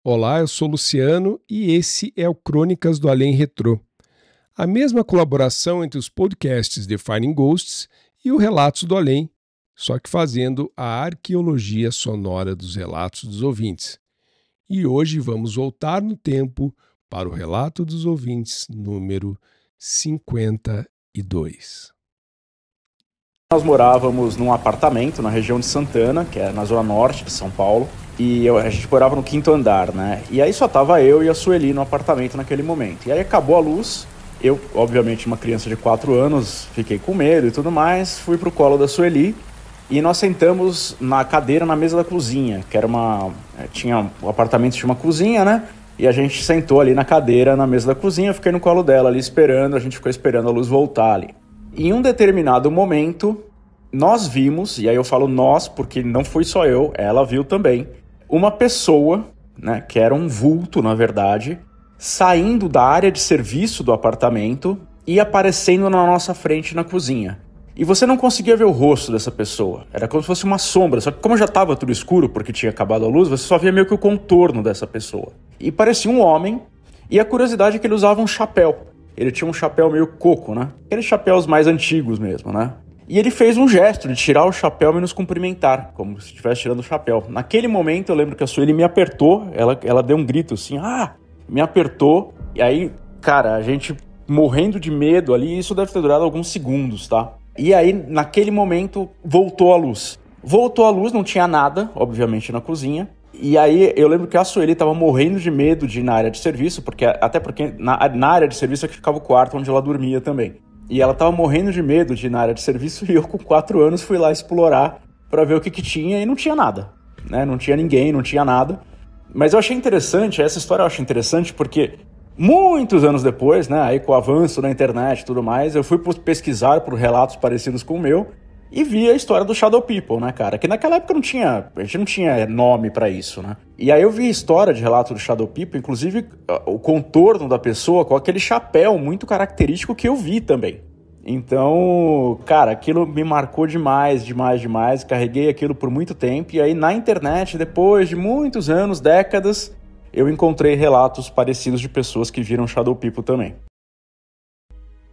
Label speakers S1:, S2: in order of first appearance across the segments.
S1: Olá, eu sou Luciano e esse é o Crônicas do Além Retrô. A mesma colaboração entre os podcasts Defining Ghosts e o Relatos do Além, só que fazendo a arqueologia sonora dos relatos dos ouvintes. E hoje vamos voltar no tempo para o Relato dos Ouvintes número 52.
S2: Nós morávamos num apartamento na região de Santana, que é na zona norte de São Paulo, e a gente morava no 5º andar, né? E aí só tava eu e a Sueli no apartamento naquele momento. E aí acabou a luz, eu, obviamente, uma criança de 4 anos, fiquei com medo e tudo mais, fui pro colo da Sueli e nós sentamos na cadeira na mesa da cozinha, que era o apartamento tinha uma cozinha, né? E a gente sentou ali na cadeira na mesa da cozinha, fiquei no colo dela ali esperando, a gente ficou esperando a luz voltar ali. Em um determinado momento, nós vimos, e aí eu falo nós porque não fui só eu, ela viu também, uma pessoa, né, que era um vulto, na verdade, saindo da área de serviço do apartamento e aparecendo na nossa frente na cozinha. E você não conseguia ver o rosto dessa pessoa, era como se fosse uma sombra, só que como já estava tudo escuro porque tinha acabado a luz, você só via meio que o contorno dessa pessoa. E parecia um homem, e a curiosidade é que ele usava um chapéu. Ele tinha um chapéu meio coco, né? Aqueles chapéus mais antigos mesmo, né? E ele fez um gesto de tirar o chapéu e nos cumprimentar, como se estivesse tirando o chapéu. Naquele momento eu lembro que a Sueli me apertou, ela deu um grito assim, me apertou. E aí, cara, a gente morrendo de medo ali, isso deve ter durado alguns segundos, tá? E aí, naquele momento, voltou a luz. Voltou a luz, não tinha nada, obviamente, na cozinha. E aí eu lembro que a Sueli tava morrendo de medo de ir na área de serviço, até porque na área de serviço é que ficava o quarto onde ela dormia também. E ela tava morrendo de medo de ir na área de serviço e eu com 4 anos fui lá explorar pra ver o que tinha e não tinha nada, né? Não tinha ninguém, não tinha nada. Mas eu achei interessante, essa história eu acho interessante porque muitos anos depois, né, aí com o avanço da internet e tudo mais, eu fui pesquisar por relatos parecidos com o meu e vi a história do Shadow People, né, cara? Que naquela época a gente não tinha nome pra isso, né? E aí eu vi a história de relato do Shadow People, inclusive o contorno da pessoa com aquele chapéu muito característico que eu vi também. Então, cara, aquilo me marcou demais, carreguei aquilo por muito tempo. E aí na internet, depois de muitos anos, décadas, eu encontrei relatos parecidos de pessoas que viram Shadow People também.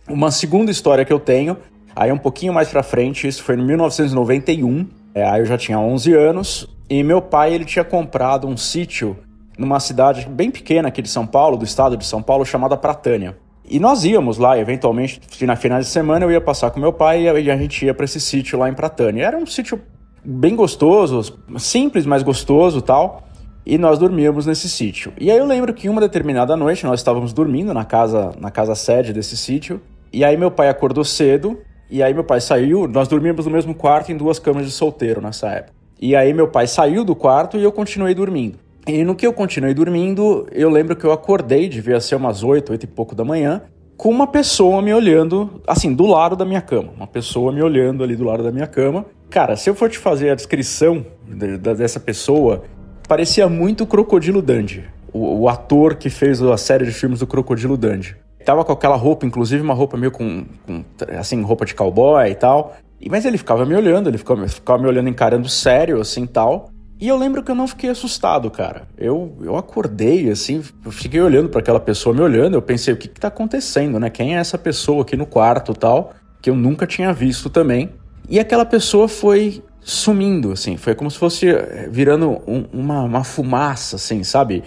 S2: Uma segunda história que eu tenho, aí um pouquinho mais pra frente, isso foi em 1991, aí eu já tinha 11 anos, e meu pai ele tinha comprado um sítio numa cidade bem pequena aqui de São Paulo, do estado de São Paulo, chamada Pratânia. E nós íamos lá, eventualmente, na final de semana eu ia passar com meu pai e a gente ia pra esse sítio lá em Pratânia. Era um sítio bem gostoso, simples, mas gostoso e tal, e nós dormíamos nesse sítio. E aí eu lembro que uma determinada noite nós estávamos dormindo na casa sede desse sítio, e aí meu pai acordou cedo, e aí meu pai saiu, nós dormíamos no mesmo quarto em 2 camas de solteiro nessa época. E aí meu pai saiu do quarto e eu continuei dormindo. E no que eu continuei dormindo, eu lembro que eu acordei, devia ser umas 8 e pouco da manhã, com uma pessoa me olhando, assim, do lado da minha cama. Uma pessoa me olhando ali do lado da minha cama. Cara, se eu for te fazer a descrição dessa pessoa, parecia muito o Crocodilo Dundee, o ator que fez a série de filmes do Crocodilo Dundee. Tava com aquela roupa, inclusive uma roupa meio com assim, roupa de cowboy e tal. Mas ele ficava me olhando, ficava me olhando encarando sério, assim, tal. E eu lembro que eu não fiquei assustado, cara. Eu acordei, assim, eu fiquei olhando para aquela pessoa me olhando, eu pensei, o que tá acontecendo, né? Quem é essa pessoa aqui no quarto, tal, que eu nunca tinha visto também. E aquela pessoa foi sumindo, assim, foi como se fosse virando uma fumaça, assim, sabe?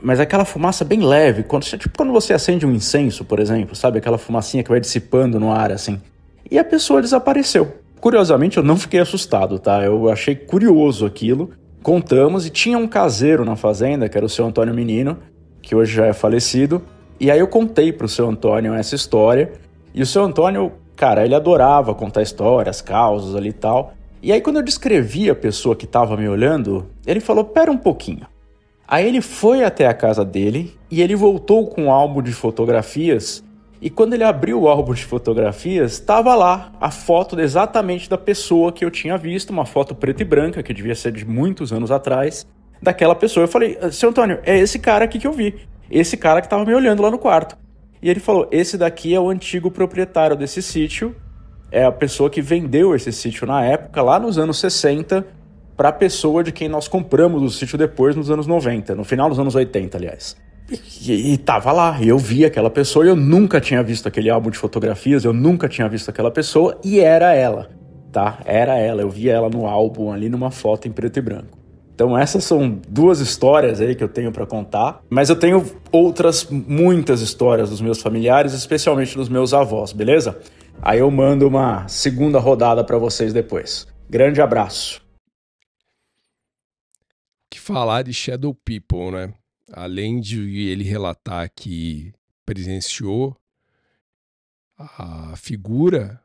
S2: Mas aquela fumaça bem leve, tipo quando você acende um incenso, por exemplo, sabe? Aquela fumacinha que vai dissipando no ar, assim. E a pessoa desapareceu. Curiosamente, eu não fiquei assustado, tá? Eu achei curioso aquilo. Contamos e tinha um caseiro na fazenda, que era o seu Antônio Menino, que hoje já é falecido. E aí eu contei pro seu Antônio essa história. E o seu Antônio, cara, ele adorava contar histórias, causas ali e tal. E aí quando eu descrevi a pessoa que tava me olhando, ele falou, pera um pouquinho. Aí ele foi até a casa dele e ele voltou com um álbum de fotografias e quando ele abriu o álbum de fotografias, estava lá a foto exatamente da pessoa que eu tinha visto, uma foto preta e branca, que devia ser de muitos anos atrás, daquela pessoa. Eu falei, seu Antônio, é esse cara aqui que eu vi, esse cara que estava me olhando lá no quarto. E ele falou, esse daqui é o antigo proprietário desse sítio, é a pessoa que vendeu esse sítio na época, lá nos anos 60, para a pessoa de quem nós compramos o sítio depois nos anos 90, no final dos anos 80, aliás. E tava lá, eu vi aquela pessoa, eu nunca tinha visto aquele álbum de fotografias, eu nunca tinha visto aquela pessoa, e era ela, tá? Era ela, eu vi ela no álbum ali, numa foto em preto e branco. Então essas são duas histórias aí que eu tenho para contar, mas eu tenho outras, muitas histórias dos meus familiares, especialmente dos meus avós, beleza? Aí eu mando uma segunda rodada para vocês depois. Grande abraço.
S1: Que falar de Shadow People, né? Além de ele relatar que presenciou a figura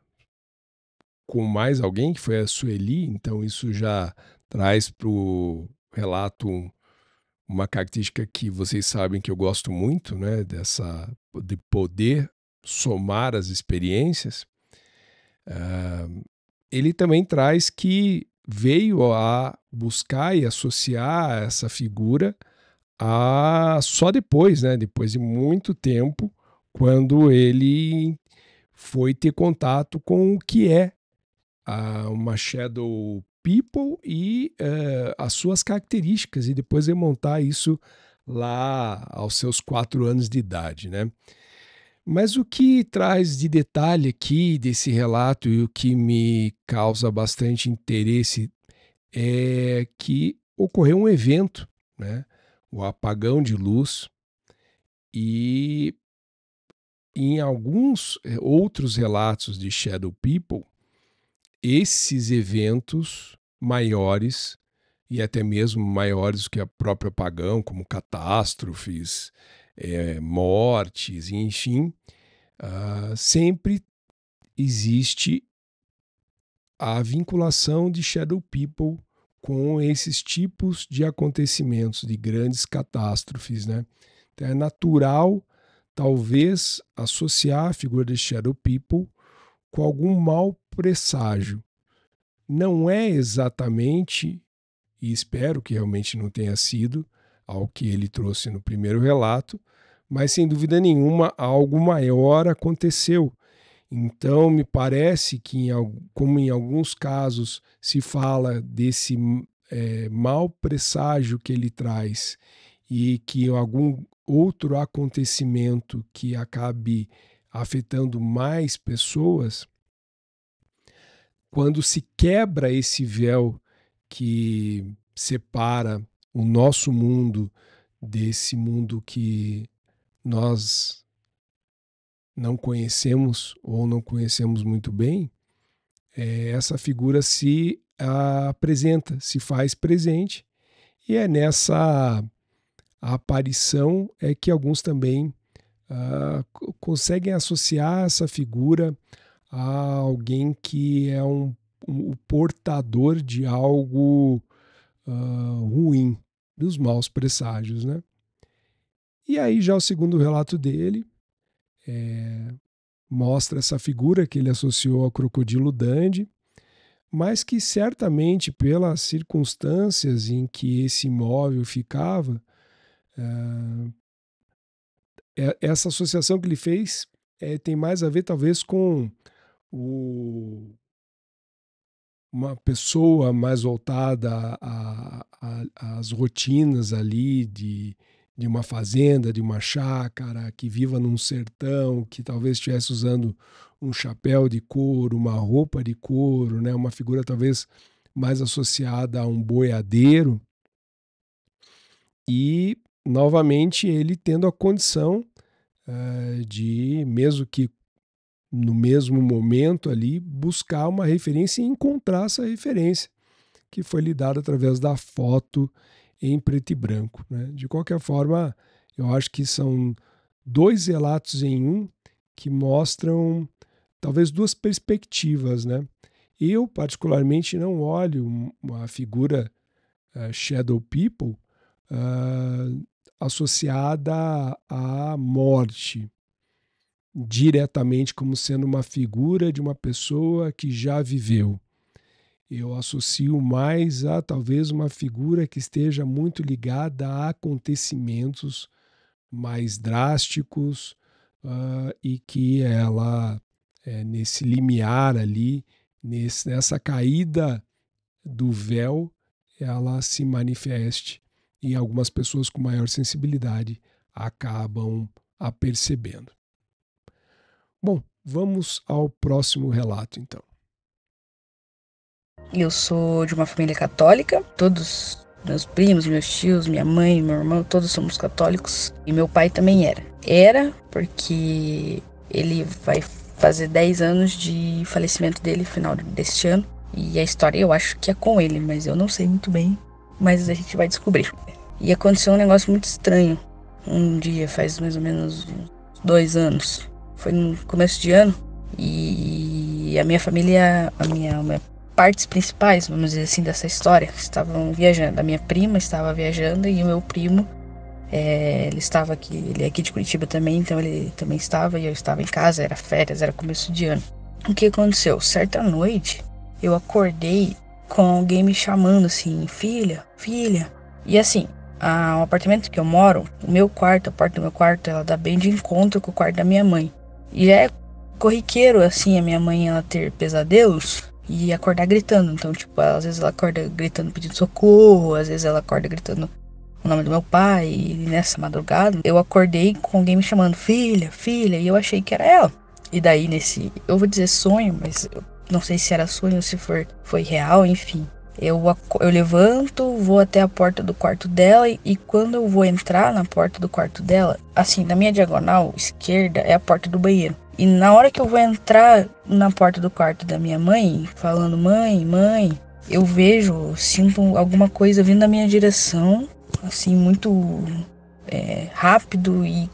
S1: com mais alguém, que foi a Sueli, então isso já traz para o relato uma característica que vocês sabem que eu gosto muito, né? De poder somar as experiências. Ele também traz que veio a buscar e associar essa figura só depois, né? Depois de muito tempo, quando ele foi ter contato com o que é uma Shadow People e as suas características, e depois remontar isso lá aos seus 4 anos de idade, né? Mas o que traz de detalhe aqui desse relato e o que me causa bastante interesse é que ocorreu um evento, né? O apagão de luz, e em alguns outros relatos de Shadow People, esses eventos maiores, e até mesmo maiores que o próprio apagão, como catástrofes, mortes, enfim, sempre existe a vinculação de Shadow People com esses tipos de acontecimentos, de grandes catástrofes, né? Então é natural, talvez, associar a figura de Shadow People com algum mau presságio. Não é exatamente, e espero que realmente não tenha sido, ao que ele trouxe no primeiro relato, mas sem dúvida nenhuma algo maior aconteceu. Então, me parece que, como em alguns casos se fala desse mau presságio que ele traz e que algum outro acontecimento que acabe afetando mais pessoas, quando se quebra esse véu que separa o nosso mundo desse mundo que nós não conhecemos ou não conhecemos muito bem, essa figura se apresenta, se faz presente, e é nessa aparição que alguns também conseguem associar essa figura a alguém que é o portador de algo ruim, dos maus presságios, né? E aí já o segundo relato dele mostra essa figura que ele associou ao crocodilo Dundee, mas que certamente pelas circunstâncias em que esse imóvel ficava, essa associação que ele fez tem mais a ver talvez com uma pessoa mais voltada às rotinas ali de uma fazenda, de uma chácara, que viva num sertão, que talvez estivesse usando um chapéu de couro, uma roupa de couro, né? Uma figura talvez mais associada a um boiadeiro. E, novamente, ele tendo a condição de, mesmo que no mesmo momento ali, buscar uma referência e encontrar essa referência que foi lhe dada através da foto em preto e branco, né? De qualquer forma, eu acho que são 2 relatos em um que mostram talvez 2 perspectivas, né? Eu, particularmente, não olho uma figura Shadow People associada à morte diretamente como sendo uma figura de uma pessoa que já viveu. Eu associo mais a talvez uma figura que esteja muito ligada a acontecimentos mais drásticos e que ela, nesse limiar ali, nessa caída do véu, ela se manifeste e algumas pessoas com maior sensibilidade acabam a percebendo. Bom, vamos ao próximo relato, então.
S3: Eu sou de uma família católica, todos meus primos, meus tios, minha mãe, meu irmão, todos somos católicos. E meu pai também era. Era porque ele vai fazer 10 anos de falecimento dele no final deste ano. E a história eu acho que é com ele, mas eu não sei muito bem. Mas a gente vai descobrir. E aconteceu um negócio muito estranho. Um dia, faz mais ou menos 2 anos. Foi no começo de ano. E a minha família, a minha partes principais, vamos dizer assim, dessa história, estavam viajando. A minha prima estava viajando e o meu primo, ele estava aqui, ele é aqui de Curitiba também, então ele também estava e eu estava em casa, era férias, era começo de ano. O que aconteceu? Certa noite, eu acordei com alguém me chamando assim, filha, filha. E assim, o apartamento que eu moro, o meu quarto, a porta do meu quarto, ela dá bem de encontro com o quarto da minha mãe. E é corriqueiro, assim, a minha mãe, ela ter pesadelos e acordar gritando. Então, tipo, às vezes ela acorda gritando pedindo socorro, às vezes ela acorda gritando o nome do meu pai. E nessa madrugada, eu acordei com alguém me chamando, filha, filha, e eu achei que era ela. E daí eu vou dizer sonho, mas eu não sei se era sonho ou se foi real, enfim. Eu levanto, vou até a porta do quarto dela e quando eu vou entrar na porta do quarto dela, assim, na minha diagonal esquerda é a porta do banheiro. E na hora que eu vou entrar na porta do quarto da minha mãe, falando mãe, mãe, eu sinto alguma coisa vindo na minha direção, assim, muito rápido e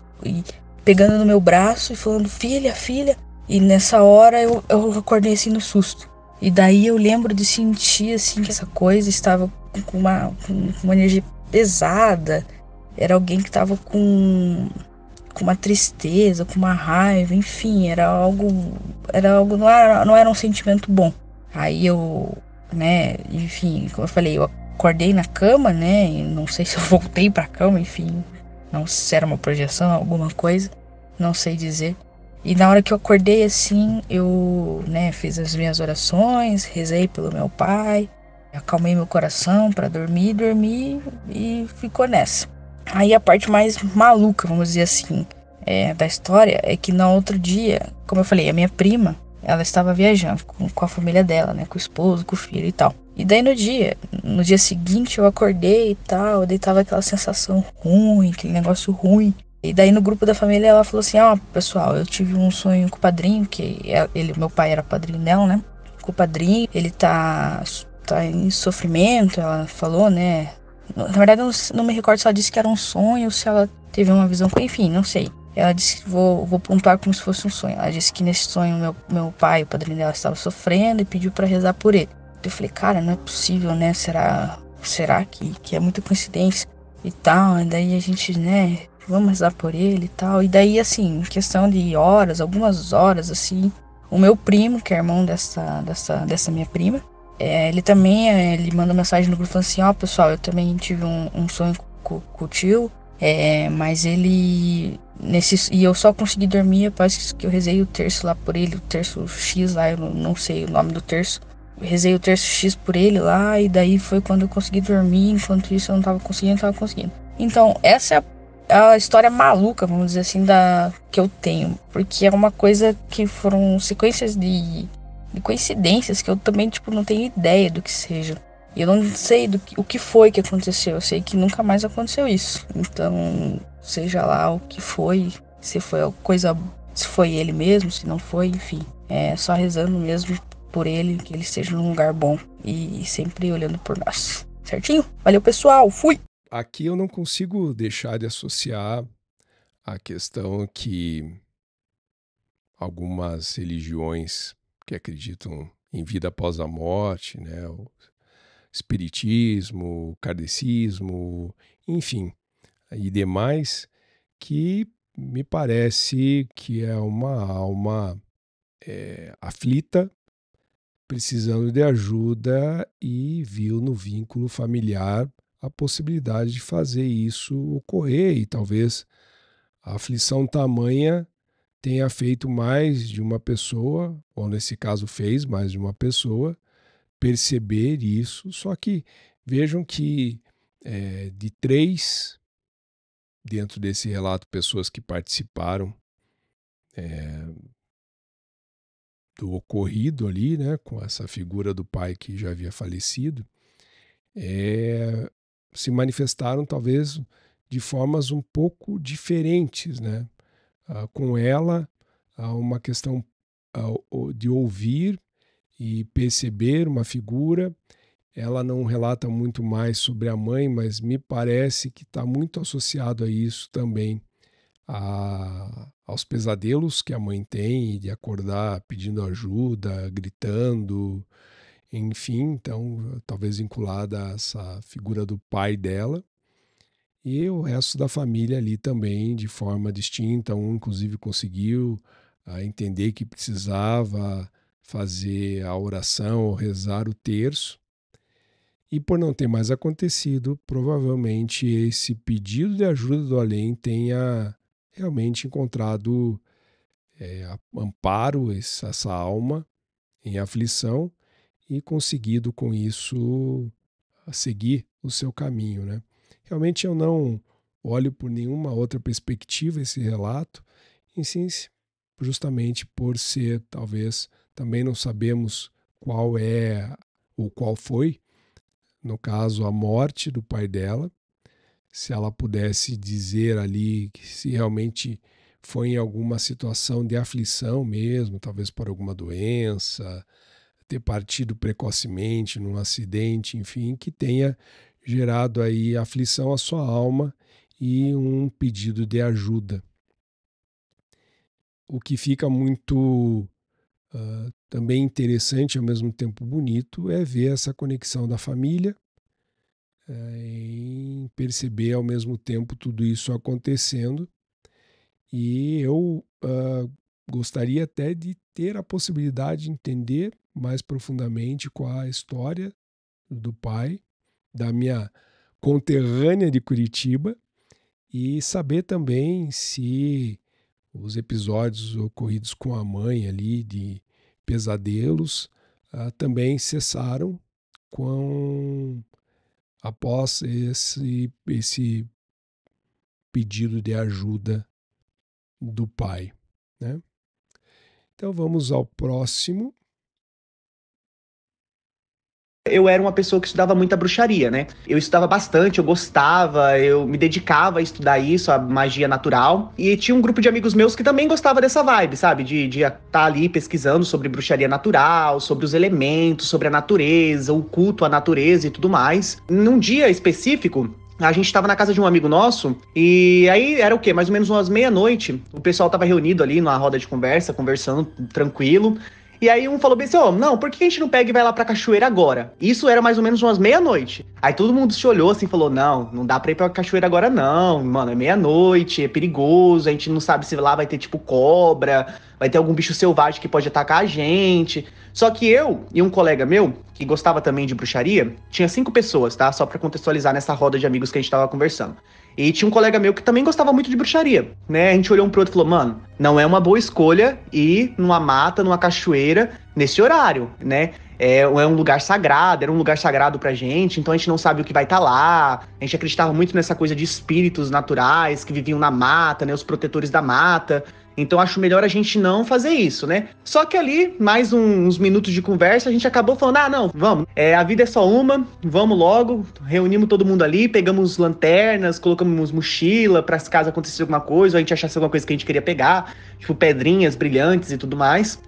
S3: pegando no meu braço e falando filha, filha. E nessa hora eu acordei assim no susto. E daí eu lembro de sentir assim que essa coisa estava com uma energia pesada. Era alguém que estava com uma tristeza, com uma raiva, enfim, era algo, não era um sentimento bom. Aí eu, né, enfim, como eu falei, eu acordei na cama, né, e não sei se eu voltei pra cama, enfim, não sei se era uma projeção, alguma coisa, não sei dizer. E na hora que eu acordei assim, eu, né, fiz as minhas orações, rezei pelo meu pai, acalmei meu coração pra dormir e ficou nessa. Aí a parte mais maluca, vamos dizer assim, da história é que no outro dia, como eu falei, a minha prima, ela estava viajando com a família dela, né, com o esposo, com o filho e tal. E daí no dia seguinte eu acordei e tal, daí tava aquela sensação ruim, aquele negócio ruim. E daí no grupo da família ela falou assim, pessoal, eu tive um sonho com o padrinho, meu pai era padrinho dela, né, com o padrinho, ele tá em sofrimento, ela falou, né. Na verdade, eu não me recordo se ela disse que era um sonho ou se ela teve uma visão. Enfim, não sei. Ela disse que vou pontuar como se fosse um sonho. Ela disse que nesse sonho meu pai, o padrinho dela, estava sofrendo e pediu para rezar por ele. Eu falei, cara, não é possível, né? Será que é muita coincidência e tal? E daí a gente, né, vamos rezar por ele e tal. E daí, assim, em questão de horas, algumas horas, assim, o meu primo, que é irmão dessa minha prima, ele também, ele mandou mensagem no grupo falando assim, pessoal, eu também tive um sonho com o tio, mas ele, e eu só consegui dormir após que eu rezei o terço lá por ele, o terço X lá, eu não sei o nome do terço, eu rezei o terço X por ele lá, e daí foi quando eu consegui dormir, enquanto isso eu não tava conseguindo. Então, essa é a história maluca, vamos dizer assim, que eu tenho, porque é uma coisa que foram sequências de coincidências que eu também, tipo, não tenho ideia do que seja. E eu não sei o que foi que aconteceu. Eu sei que nunca mais aconteceu isso. Então, seja lá o que foi, se foi ele mesmo, se não foi, enfim. É só rezando mesmo por ele, que ele esteja num lugar bom e sempre olhando por nós. Certinho? Valeu, pessoal. Fui!
S1: Aqui eu não consigo deixar de associar a questão que algumas religiões que acreditam em vida após a morte, né, o espiritismo, o kardecismo, enfim, e demais, que me parece que é uma alma aflita, precisando de ajuda e viu no vínculo familiar a possibilidade de fazer isso ocorrer e talvez a aflição tamanha tenha feito mais de uma pessoa, ou nesse caso fez mais de uma pessoa, perceber isso. Só que Vejam que de 3, dentro desse relato, pessoas que participaram do ocorrido ali, né, com essa figura do pai que já havia falecido, se manifestaram talvez de formas um pouco diferentes, né? Com ela, há uma questão de ouvir e perceber uma figura. Ela não relata muito mais sobre a mãe, mas me parece que está muito associado a isso também, aos pesadelos que a mãe tem, de acordar pedindo ajuda, gritando, enfim, então talvez vinculada a essa figura do pai dela. E o resto da família ali também, de forma distinta. Um, inclusive, conseguiu entender que precisava fazer a oração ou rezar o terço. E por não ter mais acontecido, provavelmente esse pedido de ajuda do além tenha realmente encontrado amparo, essa alma em aflição, e conseguido com isso seguir o seu caminho, né? Realmente eu não olho por nenhuma outra perspectiva esse relato, em sim, justamente por ser, talvez, também não sabemos qual é ou qual foi, no caso, a morte do pai dela. Se ela pudesse dizer ali que se realmente foi em alguma situação de aflição mesmo, talvez por alguma doença, ter partido precocemente num acidente, enfim, que tenha gerado aí aflição à sua alma e um pedido de ajuda. O que fica muito também interessante, ao mesmo tempo bonito, é ver essa conexão da família, em perceber ao mesmo tempo tudo isso acontecendo. E eu gostaria até de ter a possibilidade de entender mais profundamente qual a história do pai, da minha conterrânea de Curitiba, e saber também se os episódios ocorridos com a mãe ali de pesadelos também cessaram após esse pedido de ajuda do pai, né? Então vamos ao próximo.
S4: Eu era uma pessoa que estudava muita bruxaria, né? Eu estudava bastante, eu gostava, eu me dedicava a estudar isso, a magia natural. E tinha um grupo de amigos meus que também gostava dessa vibe, sabe? De estar ali pesquisando sobre bruxaria natural, sobre os elementos, sobre a natureza, o culto à natureza e tudo mais. Num dia específico, a gente tava na casa de um amigo nosso, e aí era o quê? Mais ou menos umas meia-noite. O pessoal tava reunido ali numa roda de conversa, conversando tranquilo. E aí um falou bem assim, não, por que a gente não pega e vai lá pra cachoeira agora? Isso era mais ou menos umas meia-noite. Aí todo mundo se olhou assim e falou, não dá pra ir pra cachoeira agora não, mano, é meia-noite, é perigoso, a gente não sabe se lá vai ter tipo cobra, vai ter algum bicho selvagem que pode atacar a gente. Só que eu e um colega meu, que gostava também de bruxaria, tinha 5 pessoas, tá? Só pra contextualizar nessa roda de amigos que a gente tava conversando. E tinha um colega meu que também gostava muito de bruxaria, né? A gente olhou um pro outro e falou, mano, não é uma boa escolha ir numa mata, numa cachoeira, nesse horário, né? É um lugar sagrado, era um lugar sagrado pra gente, então a gente não sabe o que vai estar lá. A gente acreditava muito nessa coisa de espíritos naturais que viviam na mata, né? Os protetores da mata. Então acho melhor a gente não fazer isso, né? Só que ali, mais uns minutos de conversa, a gente acabou falando, não, vamos. A vida é só uma, vamos logo. Reunimos todo mundo ali, pegamos lanternas, colocamos mochila pra se caso acontecesse alguma coisa, ou a gente achasse alguma coisa que a gente queria pegar, tipo pedrinhas brilhantes e tudo mais.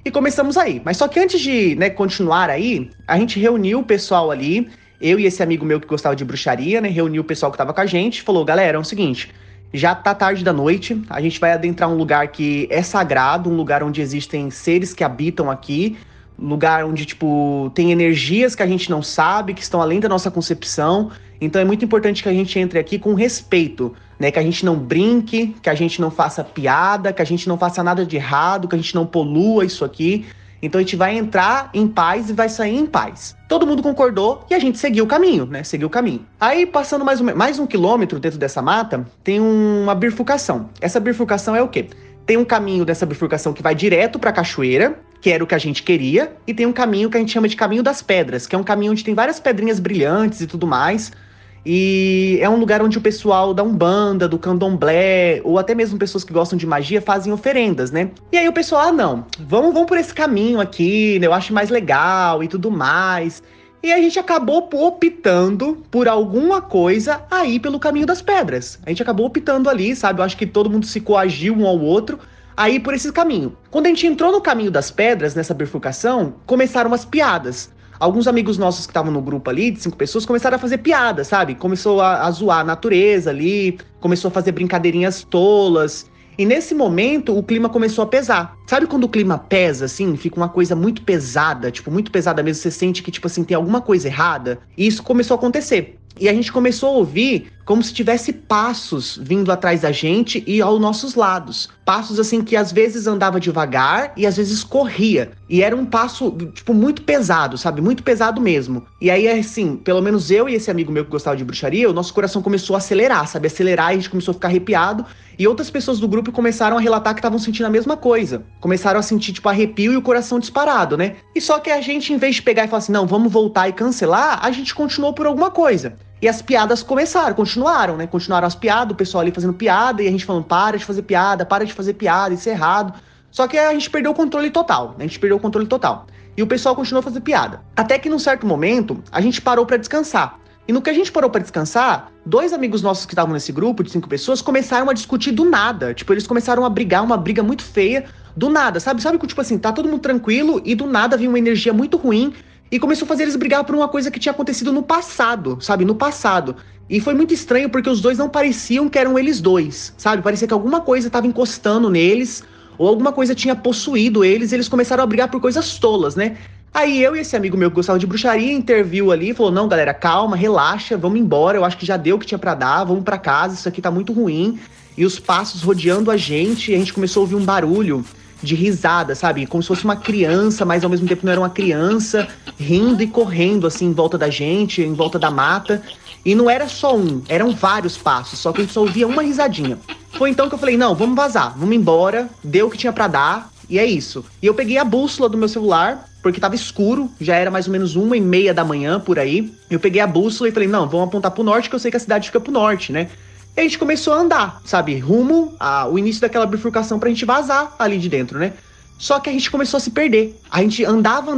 S4: E começamos aí. Mas só que antes de, né, continuar aí, a gente reuniu o pessoal ali, eu e esse amigo meu que gostava de bruxaria, né? Reuniu o pessoal que tava com a gente, falou, galera, é o seguinte, já tá tarde da noite, a gente vai adentrar um lugar que é sagrado, um lugar onde existem seres que habitam aqui, lugar onde, tipo, tem energias que a gente não sabe, que estão além da nossa concepção. Então é muito importante que a gente entre aqui com respeito, né? Que a gente não brinque, que a gente não faça piada, que a gente não faça nada de errado, que a gente não polua isso aqui. Então a gente vai entrar em paz e vai sair em paz. Todo mundo concordou e a gente seguiu o caminho, né? Seguiu o caminho. Aí, passando mais 1 quilômetro dentro dessa mata, tem uma bifurcação. Essa bifurcação é o quê? Tem um caminho dessa bifurcação que vai direto pra cachoeira, que era o que a gente queria, e tem um caminho que a gente chama de Caminho das Pedras, que é um caminho onde tem várias pedrinhas brilhantes e tudo mais, e é um lugar onde o pessoal da Umbanda, do Candomblé, ou até mesmo pessoas que gostam de magia, fazem oferendas, né? E aí o pessoal, não, vamos por esse caminho aqui, né? Eu acho mais legal e tudo mais. E a gente acabou optando por alguma coisa aí pelo Caminho das Pedras. A gente acabou optando ali, sabe? Eu acho que todo mundo se coagiu um ao outro aí por esse caminho. Quando a gente entrou no Caminho das Pedras, nessa bifurcação, começaram as piadas. Alguns amigos nossos que estavam no grupo ali, de 5 pessoas, começaram a fazer piada, sabe? Começou a zoar a natureza ali, começou a fazer brincadeirinhas tolas. E nesse momento, o clima começou a pesar. Sabe quando o clima pesa, assim? Fica uma coisa muito pesada, tipo, muito pesada mesmo. Você sente que, tipo assim, tem alguma coisa errada. E isso começou a acontecer. E a gente começou a ouvir como se tivesse passos vindo atrás da gente e aos nossos lados. Passos, assim, que às vezes andava devagar e às vezes corria. E era um passo, tipo, muito pesado, sabe? Muito pesado mesmo. E aí, assim, pelo menos eu e esse amigo meu que gostava de bruxaria, o nosso coração começou a acelerar, sabe? Acelerar e a gente começou a ficar arrepiado. E outras pessoas do grupo começaram a relatar que estavam sentindo a mesma coisa. Começaram a sentir, tipo, arrepio e o coração disparado, né? E só que a gente, em vez de pegar e falar assim, não, vamos voltar e cancelar, a gente continuou por alguma coisa. E as piadas continuaram, né? Continuaram as piadas, o pessoal ali fazendo piada e a gente falando, para de fazer piada, isso é errado. Só que a gente perdeu o controle total, E o pessoal continuou a fazer piada. Até que num certo momento, a gente parou pra descansar. E no que a gente parou pra descansar, 2 amigos nossos que estavam nesse grupo de 5 pessoas começaram a discutir do nada. Tipo, eles começaram a brigar, uma briga muito feia, do nada, sabe? Sabe que, tipo assim, tá todo mundo tranquilo e do nada vinha uma energia muito ruim e começou a fazer eles brigar por uma coisa que tinha acontecido no passado, sabe? No passado. E foi muito estranho porque os 2 não pareciam que eram eles 2, sabe? Parecia que alguma coisa tava encostando neles ou alguma coisa tinha possuído eles e eles começaram a brigar por coisas tolas, né? Aí eu e esse amigo meu que gostava de bruxaria interviu ali e falou, não, galera, calma, relaxa, vamos embora, eu acho que já deu o que tinha pra dar, vamos pra casa, isso aqui tá muito ruim. E os passos rodeando a gente começou a ouvir um barulho de risada, sabe? Como se fosse uma criança, mas ao mesmo tempo não era uma criança, rindo e correndo assim em volta da gente, em volta da mata. E não era só um, eram vários passos, só que a gente só ouvia uma risadinha. Foi então que eu falei, não, vamos vazar, vamos embora, deu o que tinha pra dar, e é isso. E eu peguei a bússola do meu celular, porque tava escuro, já era mais ou menos 1h30 da manhã, por aí. Eu peguei a bússola e falei, não, vamos apontar pro norte, que eu sei que a cidade fica pro norte, né? E a gente começou a andar, sabe, rumo ao início daquela bifurcação pra gente vazar ali de dentro, né? Só que a gente começou a se perder. A gente andava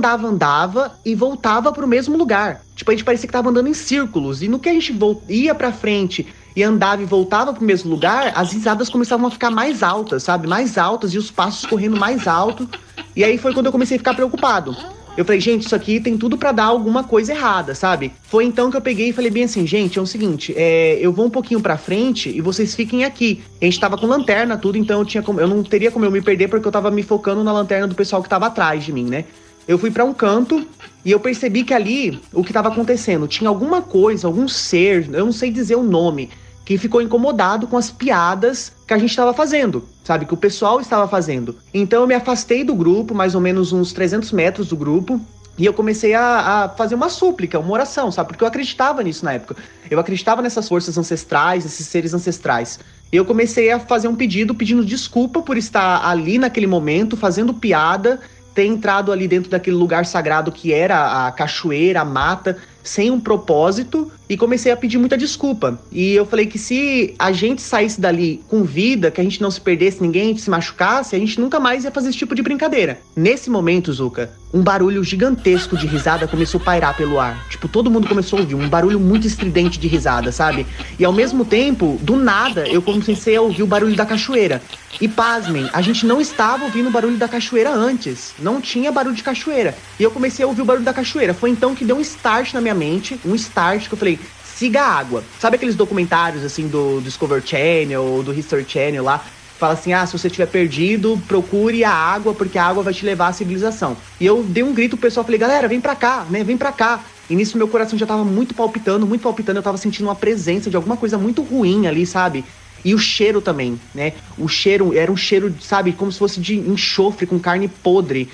S4: e voltava pro mesmo lugar. Tipo, a gente parecia que tava andando em círculos. E no que a gente ia pra frente e andava e voltava pro mesmo lugar, as risadas começavam a ficar mais altas, sabe? Mais altas e os passos correndo mais alto. E aí foi quando eu comecei a ficar preocupado. Eu falei, gente, isso aqui tem tudo pra dar alguma coisa errada, sabe? Foi então que eu peguei e falei bem assim, gente, é o seguinte, eu vou um pouquinho pra frente e vocês fiquem aqui. A gente tava com lanterna, tudo, então eu não teria como eu me perder porque eu tava me focando na lanterna do pessoal que tava atrás de mim, né? Eu fui pra um canto e eu percebi que ali, o que tava acontecendo, tinha alguma coisa, algum ser, eu não sei dizer o nome, que ficou incomodado com as piadas que a gente estava fazendo, sabe? Que o pessoal estava fazendo. Então eu me afastei do grupo, mais ou menos uns 300 metros do grupo, e eu comecei a fazer uma súplica, uma oração, sabe? Porque eu acreditava nisso na época. Eu acreditava nessas forças ancestrais, esses seres ancestrais. E eu comecei a fazer um pedido, pedindo desculpa por estar ali naquele momento, fazendo piada, ter entrado ali dentro daquele lugar sagrado que era a cachoeira, a mata, sem um propósito, e comecei a pedir muita desculpa. E eu falei que se a gente saísse dali com vida, que a gente não se perdesse ninguém, se machucasse, a gente nunca mais ia fazer esse tipo de brincadeira. Nesse momento, Zuka, um barulho gigantesco de risada começou a pairar pelo ar. Tipo, todo mundo começou a ouvir um barulho muito estridente de risada, sabe? E ao mesmo tempo, do nada, eu comecei a ouvir o barulho da cachoeira. E pasmem, a gente não estava ouvindo o barulho da cachoeira antes. Não tinha barulho de cachoeira. E eu comecei a ouvir o barulho da cachoeira. Foi então que deu um start na minha mente, um start que eu falei, siga a água. Sabe aqueles documentários, assim, do Discovery Channel ou do History Channel lá? Fala assim, se você estiver perdido, procure a água, porque a água vai te levar à civilização. E eu dei um grito pro pessoal, falei, galera, vem pra cá, né, vem pra cá. E nisso meu coração já tava muito palpitando, eu tava sentindo uma presença de alguma coisa muito ruim ali, sabe? E o cheiro também, né? O cheiro era um cheiro, sabe, como se fosse de enxofre com carne podre.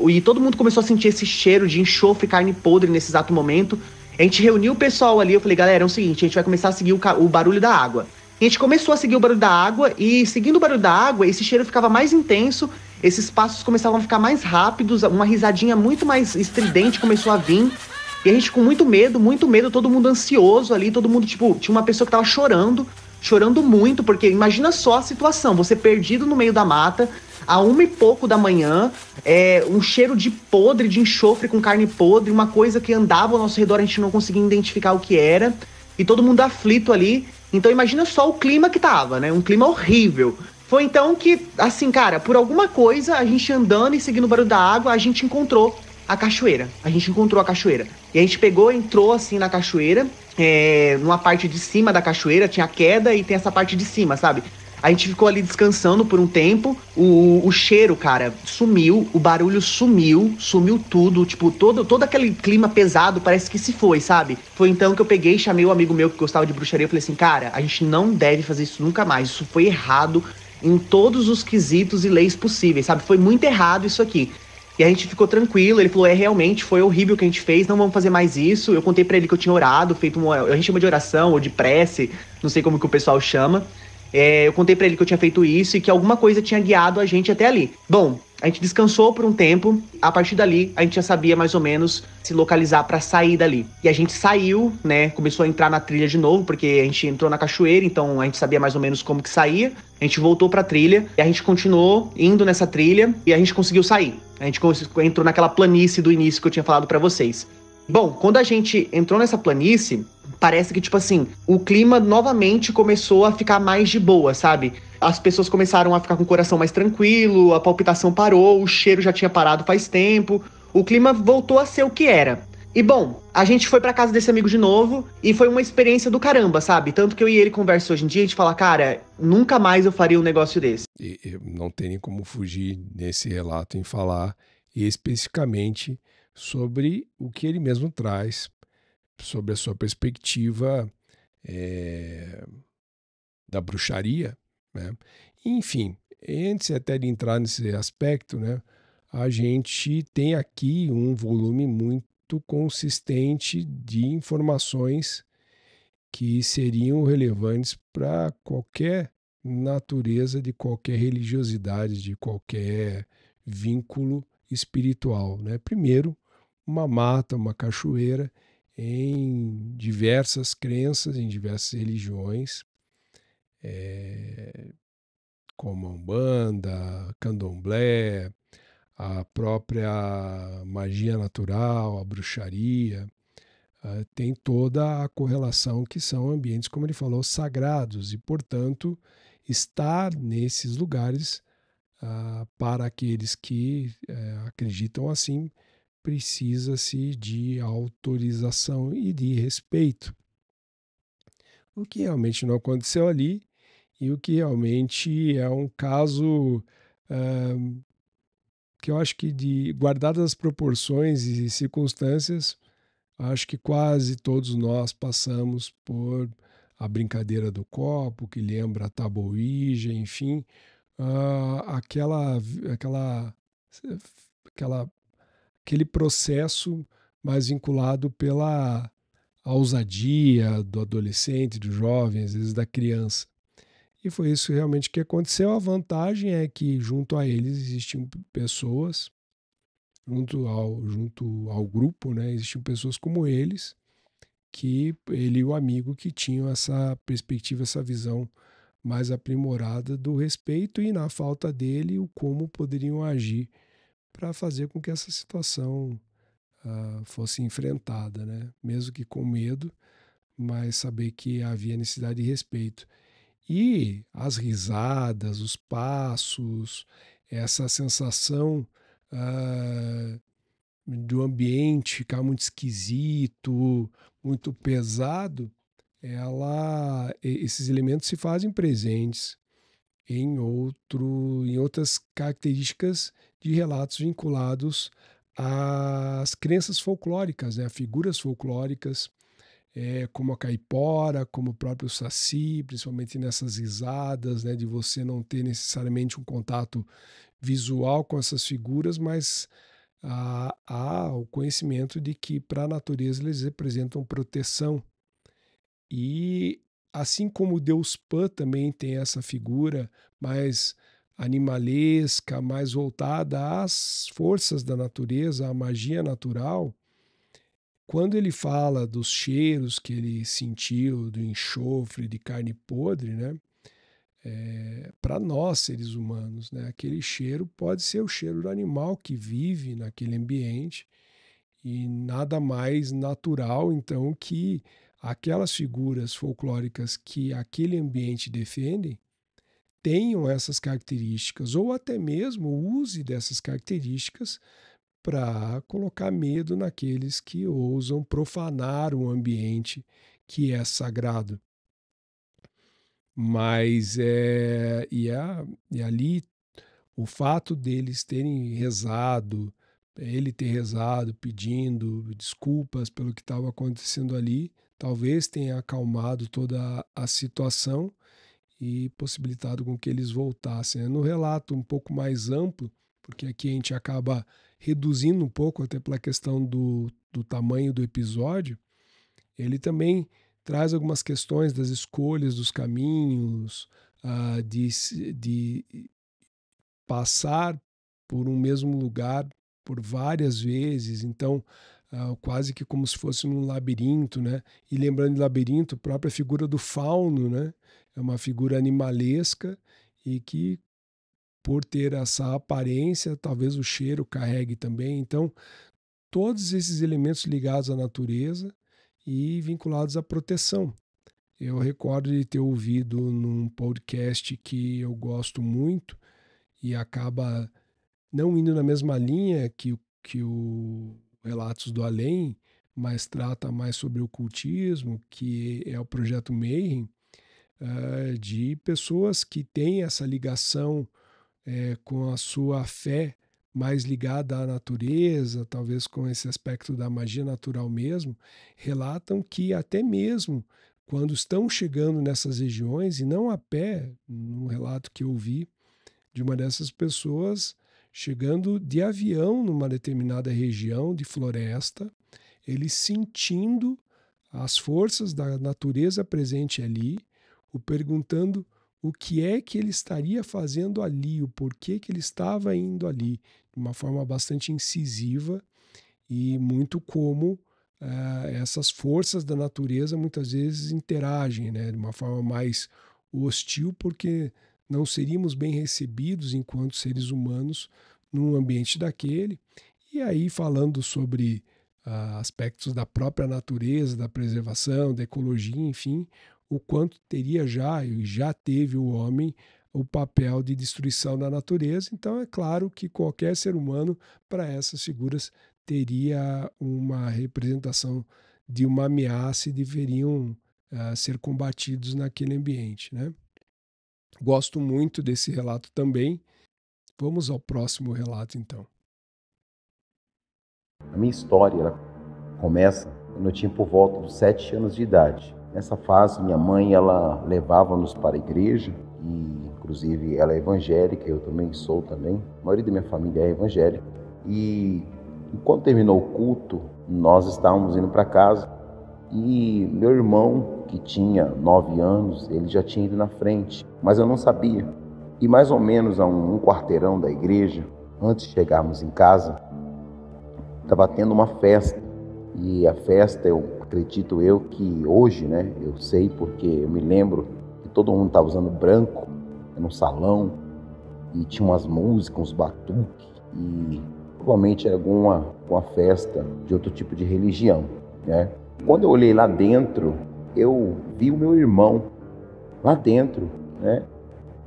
S4: E todo mundo começou a sentir esse cheiro de enxofre e carne podre nesse exato momento. A gente reuniu o pessoal ali, eu falei, galera, é o seguinte, a gente vai começar a seguir o barulho da água. E a gente começou a seguir o barulho da água, e seguindo o barulho da água, esse cheiro ficava mais intenso, esses passos começavam a ficar mais rápidos, uma risadinha muito mais estridente começou a vir. E a gente com muito medo, todo mundo ansioso ali, todo mundo, tipo, tinha uma pessoa que tava chorando muito, porque imagina só a situação, você perdido no meio da mata, a 1h pouco da manhã, um cheiro de podre, de enxofre com carne podre, uma coisa que andava ao nosso redor, a gente não conseguia identificar o que era, e todo mundo aflito ali. Então imagina só o clima que tava, né? Um clima horrível. Foi então que, assim, cara, por alguma coisa, a gente andando e seguindo o barulho da água, a gente encontrou a cachoeira. A gente encontrou a cachoeira. E a gente pegou, entrou assim na cachoeira, numa parte de cima da cachoeira, tinha a queda e tem essa parte de cima, sabe? A gente ficou ali descansando por um tempo, o cheiro, cara, sumiu, o barulho sumiu tudo, tipo, todo aquele clima pesado parece que se foi, sabe? Foi então que eu peguei, chamei um amigo meu que gostava de bruxaria, eu falei assim, cara, a gente não deve fazer isso nunca mais, isso foi errado em todos os quesitos e leis possíveis, sabe? Foi muito errado isso aqui. E a gente ficou tranquilo, ele falou, realmente, foi horrível o que a gente fez, não vamos fazer mais isso. Eu contei pra ele que eu tinha orado, feito a gente chama de oração ou de prece, não sei como que o pessoal chama. Eu contei pra ele que eu tinha feito isso e que alguma coisa tinha guiado a gente até ali. Bom, a gente descansou por um tempo, a partir dali a gente já sabia mais ou menos se localizar pra sair dali. E a gente saiu, né, começou a entrar na trilha de novo, porque a gente entrou na cachoeira, então a gente sabia mais ou menos como que saía. A gente voltou pra trilha e a gente continuou indo nessa trilha e a gente conseguiu sair. A gente entrou naquela planície do início que eu tinha falado pra vocês. Bom, quando a gente entrou nessa planície, parece que, tipo assim, o clima novamente começou a ficar mais de boa, sabe? As pessoas começaram a ficar com o coração mais tranquilo, a palpitação parou, o cheiro já tinha parado faz tempo, o clima voltou a ser o que era. E bom, a gente foi pra casa desse amigo de novo e foi uma experiência do caramba, sabe? Tanto que eu e ele conversam hoje em dia, a gente fala, cara, nunca mais eu faria um negócio desse.
S1: E não tem nem como fugir nesse relato em falar especificamente sobre o que ele mesmo traz, sobre a sua perspectiva da bruxaria, né? Enfim, antes até de entrar nesse aspecto, né, a gente tem aqui um volume muito consistente de informações que seriam relevantes para qualquer natureza de qualquer religiosidade, de qualquer vínculo espiritual, né? Primeiro, uma mata, uma cachoeira em diversas crenças, em diversas religiões, como a Umbanda, Candomblé, a própria magia natural, a bruxaria, tem toda a correlação que são ambientes, como ele falou, sagrados e, portanto, estar nesses lugares, para aqueles que acreditam assim, precisa-se de autorização e de respeito. O que realmente não aconteceu ali e o que realmente é um caso que eu acho que, guardadas as proporções e circunstâncias, acho que quase todos nós passamos por a brincadeira do copo, que lembra a tábua Ouija, enfim, aquela, aquela, aquela, aquele processo mais vinculado pela ousadia do adolescente, do jovem, às vezes da criança. E foi isso realmente que aconteceu. A vantagem é que junto a eles existiam pessoas, junto ao grupo, né, existiam pessoas como eles, que ele e o amigo que tinham essa perspectiva, essa visão mais aprimorada do respeito e, na falta dele, o como poderiam agir para fazer com que essa situação fosse enfrentada, né? Mesmo que com medo, mas saber que havia necessidade de respeito. E as risadas, os passos, essa sensação do ambiente ficar muito esquisito, muito pesado, esses elementos se fazem presentes em outras características de relatos vinculados às crenças folclóricas, né, a figuras folclóricas, como a caipora, como o próprio saci, principalmente nessas risadas, né, de você não ter necessariamente um contato visual com essas figuras, mas há o conhecimento de que para a natureza eles representam proteção. E assim como o Deus Pan também tem essa figura mais animalesca, mais voltada às forças da natureza, à magia natural, quando ele fala dos cheiros que ele sentiu, do enxofre, de carne podre, né? Para nós, seres humanos, né? Aquele cheiro pode ser o cheiro do animal que vive naquele ambiente e nada mais natural, então, que aquelas figuras folclóricas que aquele ambiente defendem tenham essas características ou até mesmo use dessas características para colocar medo naqueles que ousam profanar um ambiente que é sagrado. Mas e ali o fato deles terem rezado, ele ter rezado pedindo desculpas pelo que estava acontecendo ali, talvez tenha acalmado toda a situação e possibilitado com que eles voltassem. No relato um pouco mais amplo, porque aqui a gente acaba reduzindo um pouco até pela questão do tamanho do episódio, ele também traz algumas questões das escolhas dos caminhos, de passar por um mesmo lugar por várias vezes, então quase que como se fosse num labirinto, né? E lembrando de labirinto, a própria figura do fauno, né? É uma figura animalesca e que, por ter essa aparência, talvez o cheiro carregue também. Então, todos esses elementos ligados à natureza e vinculados à proteção. Eu recordo de ter ouvido num podcast que eu gosto muito e acaba não indo na mesma linha que o Relatos do Além, mas trata mais sobre o ocultismo, que é o Projeto Mayhem, de pessoas que têm essa ligação com a sua fé mais ligada à natureza, talvez com esse aspecto da magia natural mesmo, relatam que até mesmo quando estão chegando nessas regiões, e não a pé, no relato que eu vi de uma dessas pessoas chegando de avião numa determinada região de floresta, eles sentindo as forças da natureza presente ali, o perguntando o que é que ele estaria fazendo ali, o porquê que ele estava indo ali, de uma forma bastante incisiva e muito como essas forças da natureza muitas vezes interagem, né, de uma forma mais hostil, porque não seríamos bem recebidos enquanto seres humanos num ambiente daquele. E aí falando sobre aspectos da própria natureza, da preservação, da ecologia, enfim, o quanto teria já, e já teve o homem, o papel de destruição da natureza. Então é claro que qualquer ser humano, para essas figuras, teria uma representação de uma ameaça e deveriam ser combatidos naquele ambiente, né? Gosto muito desse relato também. Vamos ao próximo relato, então.
S5: A minha história ela começa quando eu tinha por volta dos 7 anos de idade. Nessa fase, minha mãe ela levava-nos para a igreja, e inclusive ela é evangélica, eu também sou também. A maioria da minha família é evangélica. E quando terminou o culto, nós estávamos indo para casa e meu irmão, que tinha 9 anos, ele já tinha ido na frente, mas eu não sabia. E mais ou menos a um quarteirão da igreja, antes de chegarmos em casa, estava tendo uma festa. E a festa, eu acredito eu que hoje, né, eu sei porque eu me lembro que todo mundo estava usando branco, era um salão, e tinha umas músicas, uns batuques, e provavelmente era alguma festa de outro tipo de religião, né? Quando eu olhei lá dentro, eu vi o meu irmão lá dentro, né,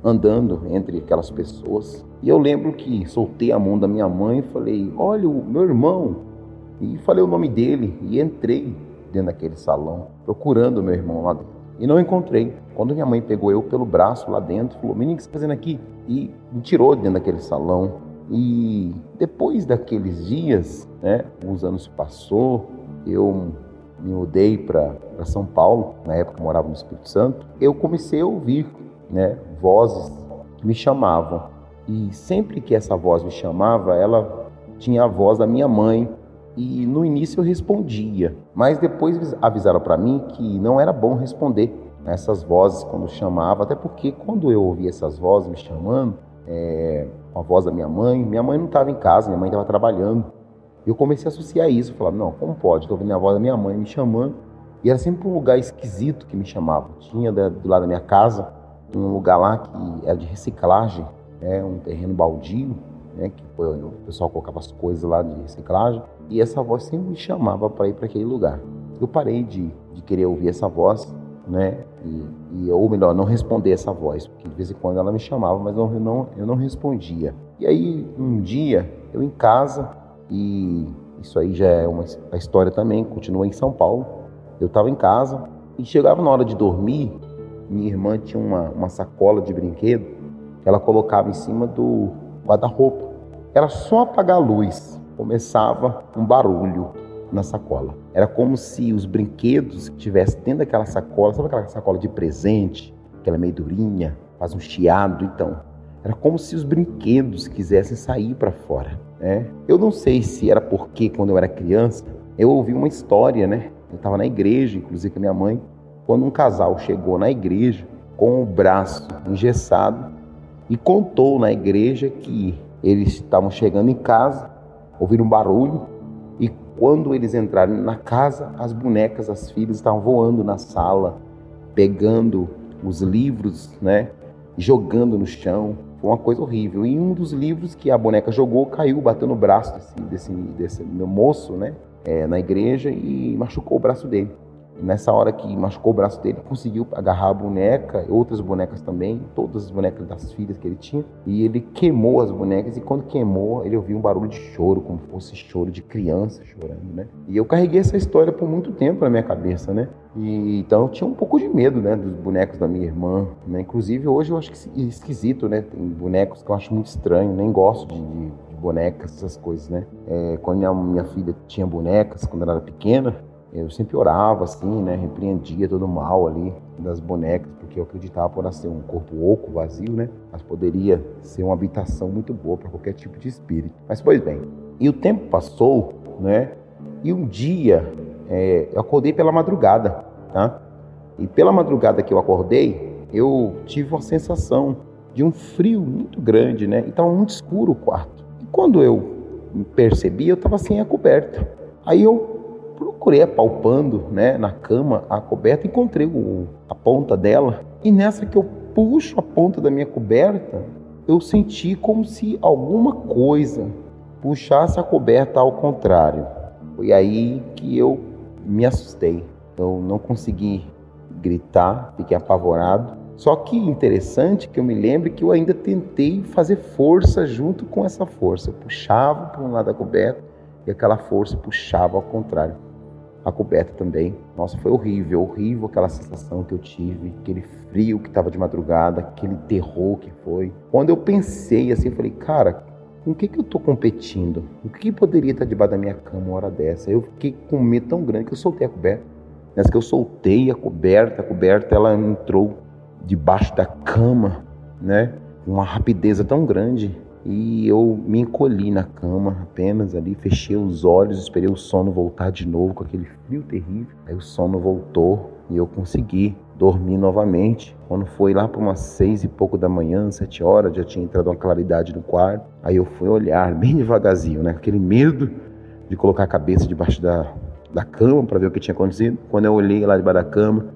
S5: andando entre aquelas pessoas. E eu lembro que soltei a mão da minha mãe e falei, olha o meu irmão. E falei o nome dele e entrei dentro daquele salão, procurando o meu irmão lá dentro. E não encontrei. Quando minha mãe pegou eu pelo braço lá dentro, falou, menino, o que você está fazendo aqui? E me tirou dentro daquele salão. E depois daqueles dias, né, uns anos se passou, eu me mudei para São Paulo, na época eu morava no Espírito Santo. Eu comecei a ouvir, né, vozes que me chamavam. E sempre que essa voz me chamava, ela tinha a voz da minha mãe. E no início eu respondia, mas depois avisaram para mim que não era bom responder essas vozes quando chamava, até porque quando eu ouvia essas vozes me chamando, com a voz da minha mãe. Minha mãe não estava em casa, minha mãe estava trabalhando. E eu comecei a associar isso, falava, não, como pode? Estou ouvindo a voz da minha mãe me chamando. E era sempre um lugar esquisito que me chamava. Tinha do lado da minha casa um lugar lá que era de reciclagem, um terreno baldio, que o pessoal colocava as coisas lá de reciclagem. E essa voz sempre me chamava para ir para aquele lugar. Eu parei de querer ouvir essa voz, ou melhor, não responder essa voz, porque de vez em quando ela me chamava, mas eu não respondia. E aí, um dia, eu em casa, e isso aí já é a história também, continua em São Paulo, eu estava em casa, e chegava na hora de dormir, minha irmã tinha uma sacola de brinquedo, que ela colocava em cima do guarda-roupa. Era só apagar a luz, começava um barulho na sacola. Era como se os brinquedos que tivessem dentro daquela sacola, sabe aquela sacola de presente, que ela é meio durinha, faz um chiado, então. Era como se os brinquedos quisessem sair para fora, Eu não sei se era porque quando eu era criança, eu ouvi uma história, Eu estava na igreja, inclusive com a minha mãe, quando um casal chegou na igreja com o braço engessado e contou na igreja que eles estavam chegando em casa, ouviram um barulho, e quando eles entraram na casa, as bonecas, as filhas estavam voando na sala, pegando os livros, jogando no chão. Foi uma coisa horrível. E um dos livros que a boneca jogou caiu, bateu no braço desse meu moço, na igreja, e machucou o braço dele. Nessa hora que machucou o braço dele, conseguiu agarrar a boneca, outras bonecas também, todas as bonecas das filhas que ele tinha, e ele queimou as bonecas, e quando queimou, ele ouviu um barulho de choro, como se fosse choro de criança chorando, E eu carreguei essa história por muito tempo na minha cabeça, E então eu tinha um pouco de medo, dos bonecos da minha irmã, Inclusive hoje eu acho que é esquisito, Tem bonecos que eu acho muito estranho, nem gosto de bonecas, essas coisas, Quando minha filha tinha bonecas, quando ela era pequena, eu sempre orava assim, repreendia todo o mal ali das bonecas, porque eu acreditava por ela ser um corpo oco, vazio, mas poderia ser uma habitação muito boa para qualquer tipo de espírito. Mas pois bem, e o tempo passou, e um dia eu acordei pela madrugada, E pela madrugada que eu acordei, eu tive uma sensação de um frio muito grande, e estava muito escuro o quarto. E quando eu percebi, eu estava sem a coberta. Aí eu procurei apalpando, na cama, a coberta, encontrei a ponta dela, e nessa que eu puxo a ponta da minha coberta, eu senti como se alguma coisa puxasse a coberta ao contrário. Foi aí que eu me assustei. Eu não consegui gritar, fiquei apavorado. Só que interessante que eu me lembro que eu ainda tentei fazer força junto com essa força. Eu puxava para um lado da coberta e aquela força puxava ao contrário. A coberta também. Nossa, foi horrível, horrível aquela sensação que eu tive, aquele frio que estava de madrugada, aquele terror que foi. Quando eu pensei assim, eu falei, cara, com o que eu estou competindo? O que poderia estar debaixo da minha cama uma hora dessa? Eu fiquei com medo tão grande que eu soltei a coberta. Nessa que eu soltei a coberta ela entrou debaixo da cama, com uma rapidez tão grande. E eu me encolhi na cama apenas ali, fechei os olhos, esperei o sono voltar de novo com aquele frio terrível. Aí o sono voltou e eu consegui dormir novamente. Quando foi lá para umas 6 e pouco da manhã, 7 horas, já tinha entrado uma claridade no quarto. Aí eu fui olhar bem devagarzinho, aquele medo de colocar a cabeça debaixo da cama para ver o que tinha acontecido. Quando eu olhei lá debaixo da cama,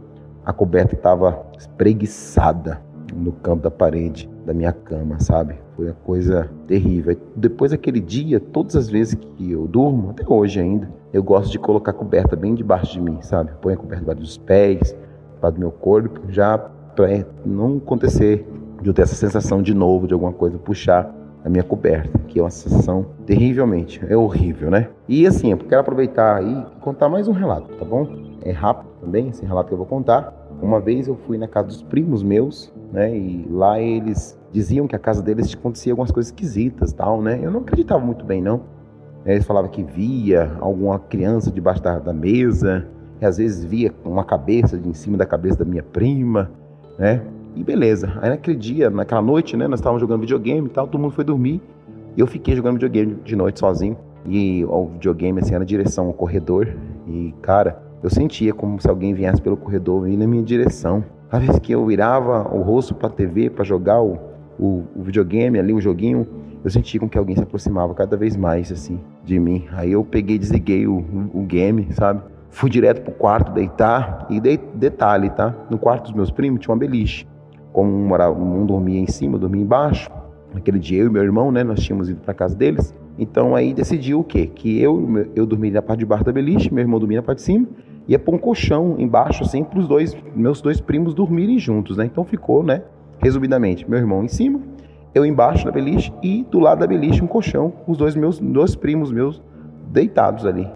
S5: a coberta estava espreguiçada no canto da parede da minha cama, sabe? Foi uma coisa terrível. Depois daquele dia, todas as vezes que eu durmo, até hoje ainda, eu gosto de colocar a coberta bem debaixo de mim, sabe? Põe a coberta debaixo dos pés, debaixo do meu corpo, já para não acontecer de eu ter essa sensação de novo, de alguma coisa puxar a minha coberta, que é uma sensação terrivelmente, é horrível, E assim, eu quero aproveitar aí e contar mais um relato, tá bom? É rápido também, esse relato que eu vou contar. Uma vez eu fui na casa dos primos meus, e lá eles diziam que a casa deles acontecia algumas coisas esquisitas, tal, Eu não acreditava muito bem, não. Eles falavam que via alguma criança debaixo da mesa, e às vezes via uma cabeça em cima da cabeça da minha prima, E beleza. Aí naquele dia, naquela noite, nós estávamos jogando videogame e tal, todo mundo foi dormir, e eu fiquei jogando videogame de noite sozinho, e o videogame assim, era na direção ao corredor, e cara, eu sentia como se alguém viesse pelo corredor e na minha direção. Às vezes que eu virava o rosto para a TV para jogar o o videogame ali, o joguinho, eu senti com que alguém se aproximava cada vez mais, assim, de mim. Aí eu peguei e desliguei o game, sabe? Fui direto pro quarto deitar e detalhe, tá? No quarto dos meus primos tinha uma beliche. Como um dormia em cima, eu dormia embaixo. Naquele dia eu e meu irmão, né, nós tínhamos ido pra casa deles. Então aí decidiu o quê? Que eu dormia na parte de baixo da beliche, meu irmão dormia na parte de cima. Ia pôr um colchão embaixo, assim, para meus dois primos dormirem juntos, né? Então ficou, né? Resumidamente, meu irmão em cima, eu embaixo da beliche e do lado da beliche um colchão, os dois primos meus deitados ali.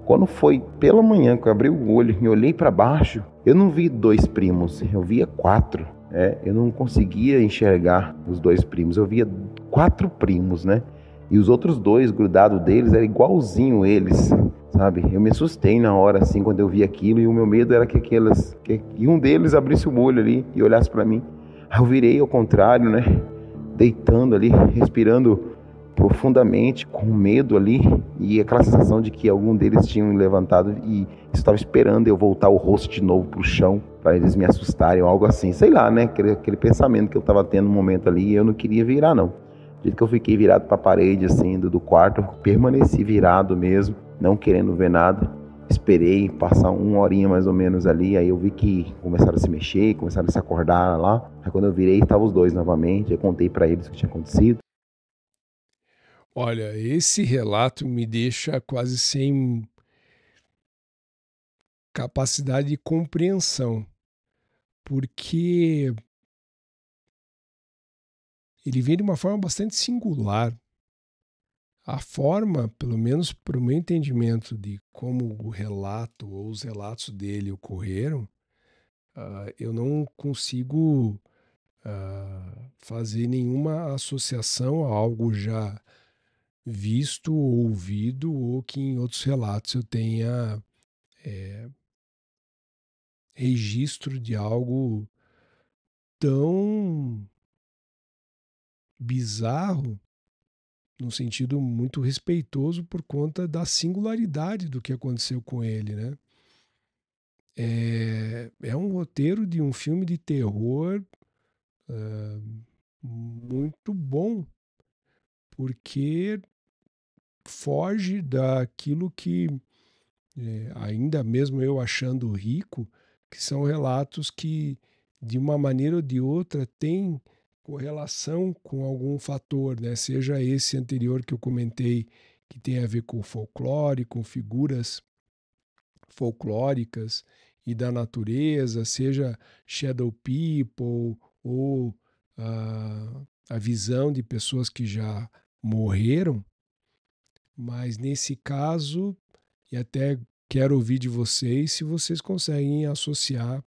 S5: Quando foi pela manhã que eu abri o olho e olhei para baixo, eu não vi 2 primos, eu via 4. Eu não conseguia enxergar os 2 primos, eu via 4 primos, né? E os outros 2 grudados deles era igualzinho eles, sabe? Eu me assustei na hora, assim, quando eu vi aquilo, e o meu medo era que um deles abrisse o olho ali e olhasse para mim. Aí eu virei ao contrário, né? Deitando ali, respirando profundamente, com medo ali, e aquela sensação de que algum deles tinham levantado e estava esperando eu voltar o rosto de novo pro chão, para eles me assustarem ou algo assim, sei lá, né? Aquele pensamento que eu estava tendo no momento ali, e eu não queria virar, não. Do jeito que eu fiquei virado para a parede, assim, do quarto, eu permaneci virado mesmo, não querendo ver nada. Esperei passar 1 horinha mais ou menos ali, aí eu vi que começaram a se mexer, começaram a se acordar lá. Aí quando eu virei, estavam os 2 novamente, eu contei para eles o que tinha acontecido.
S1: Olha, esse relato me deixa quase sem capacidade de compreensão, porque ele vem de uma forma bastante singular. A forma, pelo menos para o meu entendimento de como o relato ou os relatos dele ocorreram, eu não consigo fazer nenhuma associação a algo já visto ou ouvido, ou que em outros relatos eu tenha registro de algo tão bizarro, num sentido muito respeitoso por conta da singularidade do que aconteceu com ele, né? É um roteiro de um filme de terror muito bom, porque foge daquilo que, ainda mesmo eu achando rico, que são relatos que, de uma maneira ou de outra, têm correlação com algum fator, né? Seja esse anterior que eu comentei, que tem a ver com o folclore, com figuras folclóricas e da natureza, seja Shadow People ou a visão de pessoas que já morreram, mas nesse caso, e até quero ouvir de vocês, se vocês conseguem associar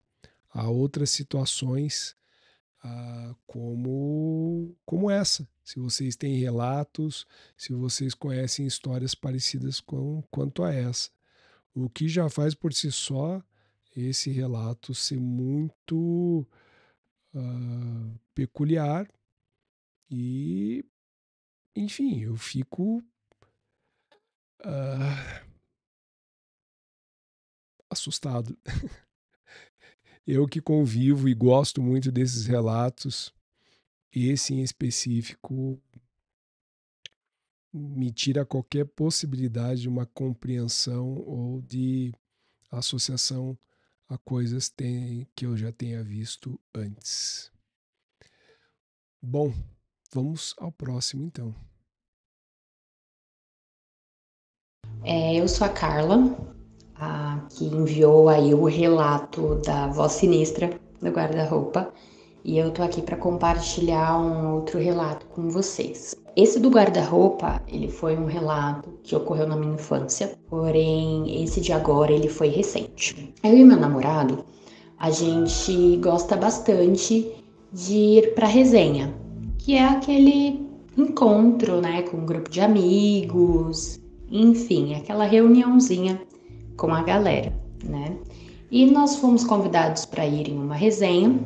S1: a outras situações como essa. Se vocês têm relatos, se vocês conhecem histórias parecidas quanto a essa. O que já faz por si só esse relato ser muito peculiar e, enfim, eu fico assustado. Eu que convivo e gosto muito desses relatos, esse em específico me tira qualquer possibilidade de uma compreensão ou de associação a coisas que eu já tenha visto antes. Bom, vamos ao próximo então.
S6: Eu sou a Carla, que enviou aí o relato da voz sinistra do guarda-roupa, e eu tô aqui para compartilhar um outro relato com vocês. Esse do guarda-roupa, ele foi um relato que ocorreu na minha infância, porém esse de agora ele foi recente. Eu e meu namorado, a gente gosta bastante de ir pra resenha, que é aquele encontro, né, com um grupo de amigos, enfim, aquela reuniãozinha com a galera, né? E nós fomos convidados para ir em uma resenha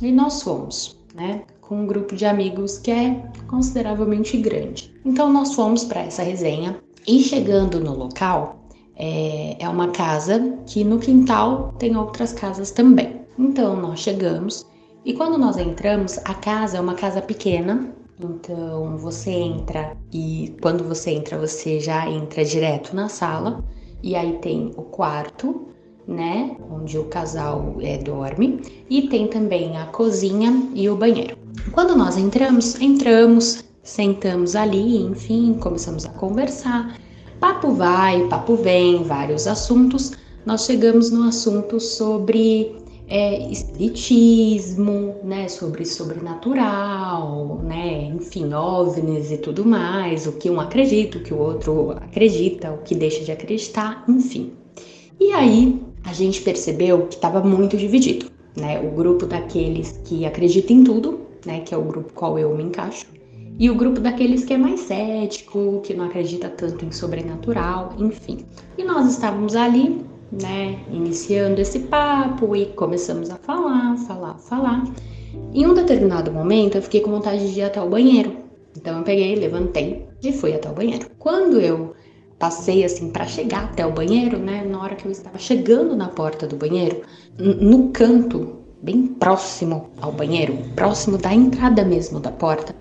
S6: e nós fomos, né, com um grupo de amigos que é consideravelmente grande. Então nós fomos para essa resenha e chegando no local, é uma casa que no quintal tem outras casas também. Então nós chegamos E quando nós entramos, a casa é uma casa pequena, então você entra e quando você entra, você já entra direto na sala. E aí tem o quarto, né, onde o casal dorme, e tem também a cozinha e o banheiro. Quando nós entramos, sentamos ali, enfim, começamos a conversar. Papo vai, papo vem, vários assuntos. Nós chegamos no assunto sobre espiritismo, né, sobre sobrenatural, né, enfim, OVNIs e tudo mais, o que um acredita, o que o outro acredita, o que deixa de acreditar, enfim. E aí a gente percebeu que estava muito dividido, né, o grupo daqueles que acreditam em tudo, né, que é o grupo qual eu me encaixo, e o grupo daqueles que é mais cético, que não acredita tanto em sobrenatural, enfim. E nós estávamos ali, né, iniciando esse papo e começamos a falar. Em um determinado momento eu fiquei com vontade de ir até o banheiro. Então eu peguei, levantei e fui até o banheiro. Quando eu passei assim para chegar até o banheiro, né, na hora que eu estava chegando na porta do banheiro, no canto, bem próximo ao banheiro, próximo da entrada mesmo da porta,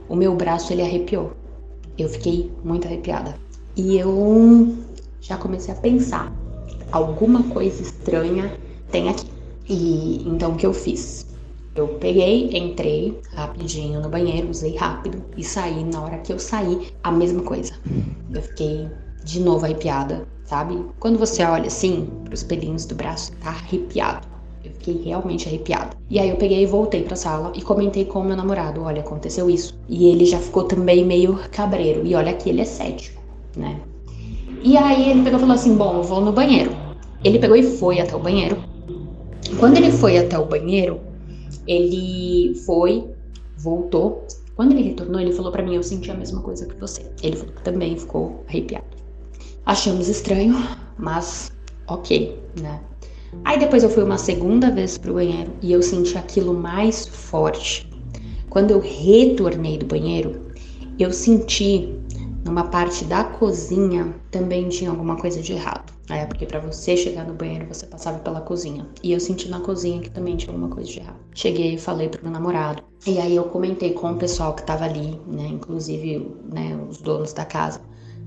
S6: o meu braço ele arrepiou. Eu fiquei muito arrepiada. E eu já comecei a pensar, alguma coisa estranha tem aqui. E então o que eu fiz? Eu peguei, entrei rapidinho no banheiro, usei rápido e saí. Na hora que eu saí, a mesma coisa. Eu fiquei de novo arrepiada, sabe? Quando você olha assim pros pelinhos do braço, tá arrepiado. Eu fiquei realmente arrepiada. E aí eu peguei e voltei pra sala e comentei com o meu namorado, olha, aconteceu isso. E ele já ficou também meio cabreiro. E olha que ele é cético, né? E aí ele pegou e falou assim, bom, eu vou no banheiro. Ele pegou e foi até o banheiro. Quando ele foi até o banheiro, ele foi, voltou. Quando ele retornou, ele falou pra mim, eu senti a mesma coisa que você. Ele falou que também ficou arrepiado. Achamos estranho, mas ok, né? Aí depois eu fui uma segunda vez pro banheiro e eu senti aquilo mais forte. Quando eu retornei do banheiro, eu senti numa parte da cozinha também tinha alguma coisa de errado. Porque pra você chegar no banheiro, você passava pela cozinha. E eu senti na cozinha que também tinha alguma coisa de errado. Cheguei e falei pro meu namorado. E aí eu comentei com o pessoal que tava ali, né? Inclusive, né, os donos da casa.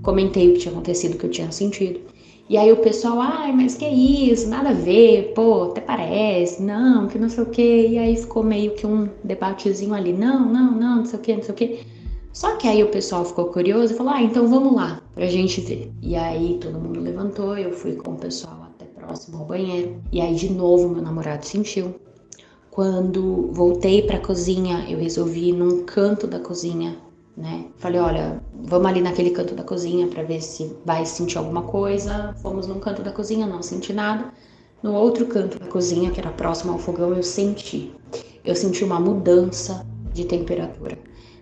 S6: Comentei o que tinha acontecido, o que eu tinha sentido. E aí o pessoal, ai, mas que isso? Nada a ver, pô, até parece, não, que não sei o quê. E aí ficou meio que um debatezinho ali, não sei o quê, não sei o quê. Só que aí o pessoal ficou curioso e falou, então vamos lá, pra gente ver. E aí todo mundo levantou, eu fui com o pessoal até próximo ao banheiro. E aí de novo meu namorado sentiu. Quando voltei pra cozinha, eu resolvi ir num canto da cozinha, né? Falei, olha, vamos ali naquele canto da cozinha pra ver se vai sentir alguma coisa. Fomos num canto da cozinha, não senti nada. No outro canto da cozinha, que era próximo ao fogão, eu senti uma mudança de temperatura.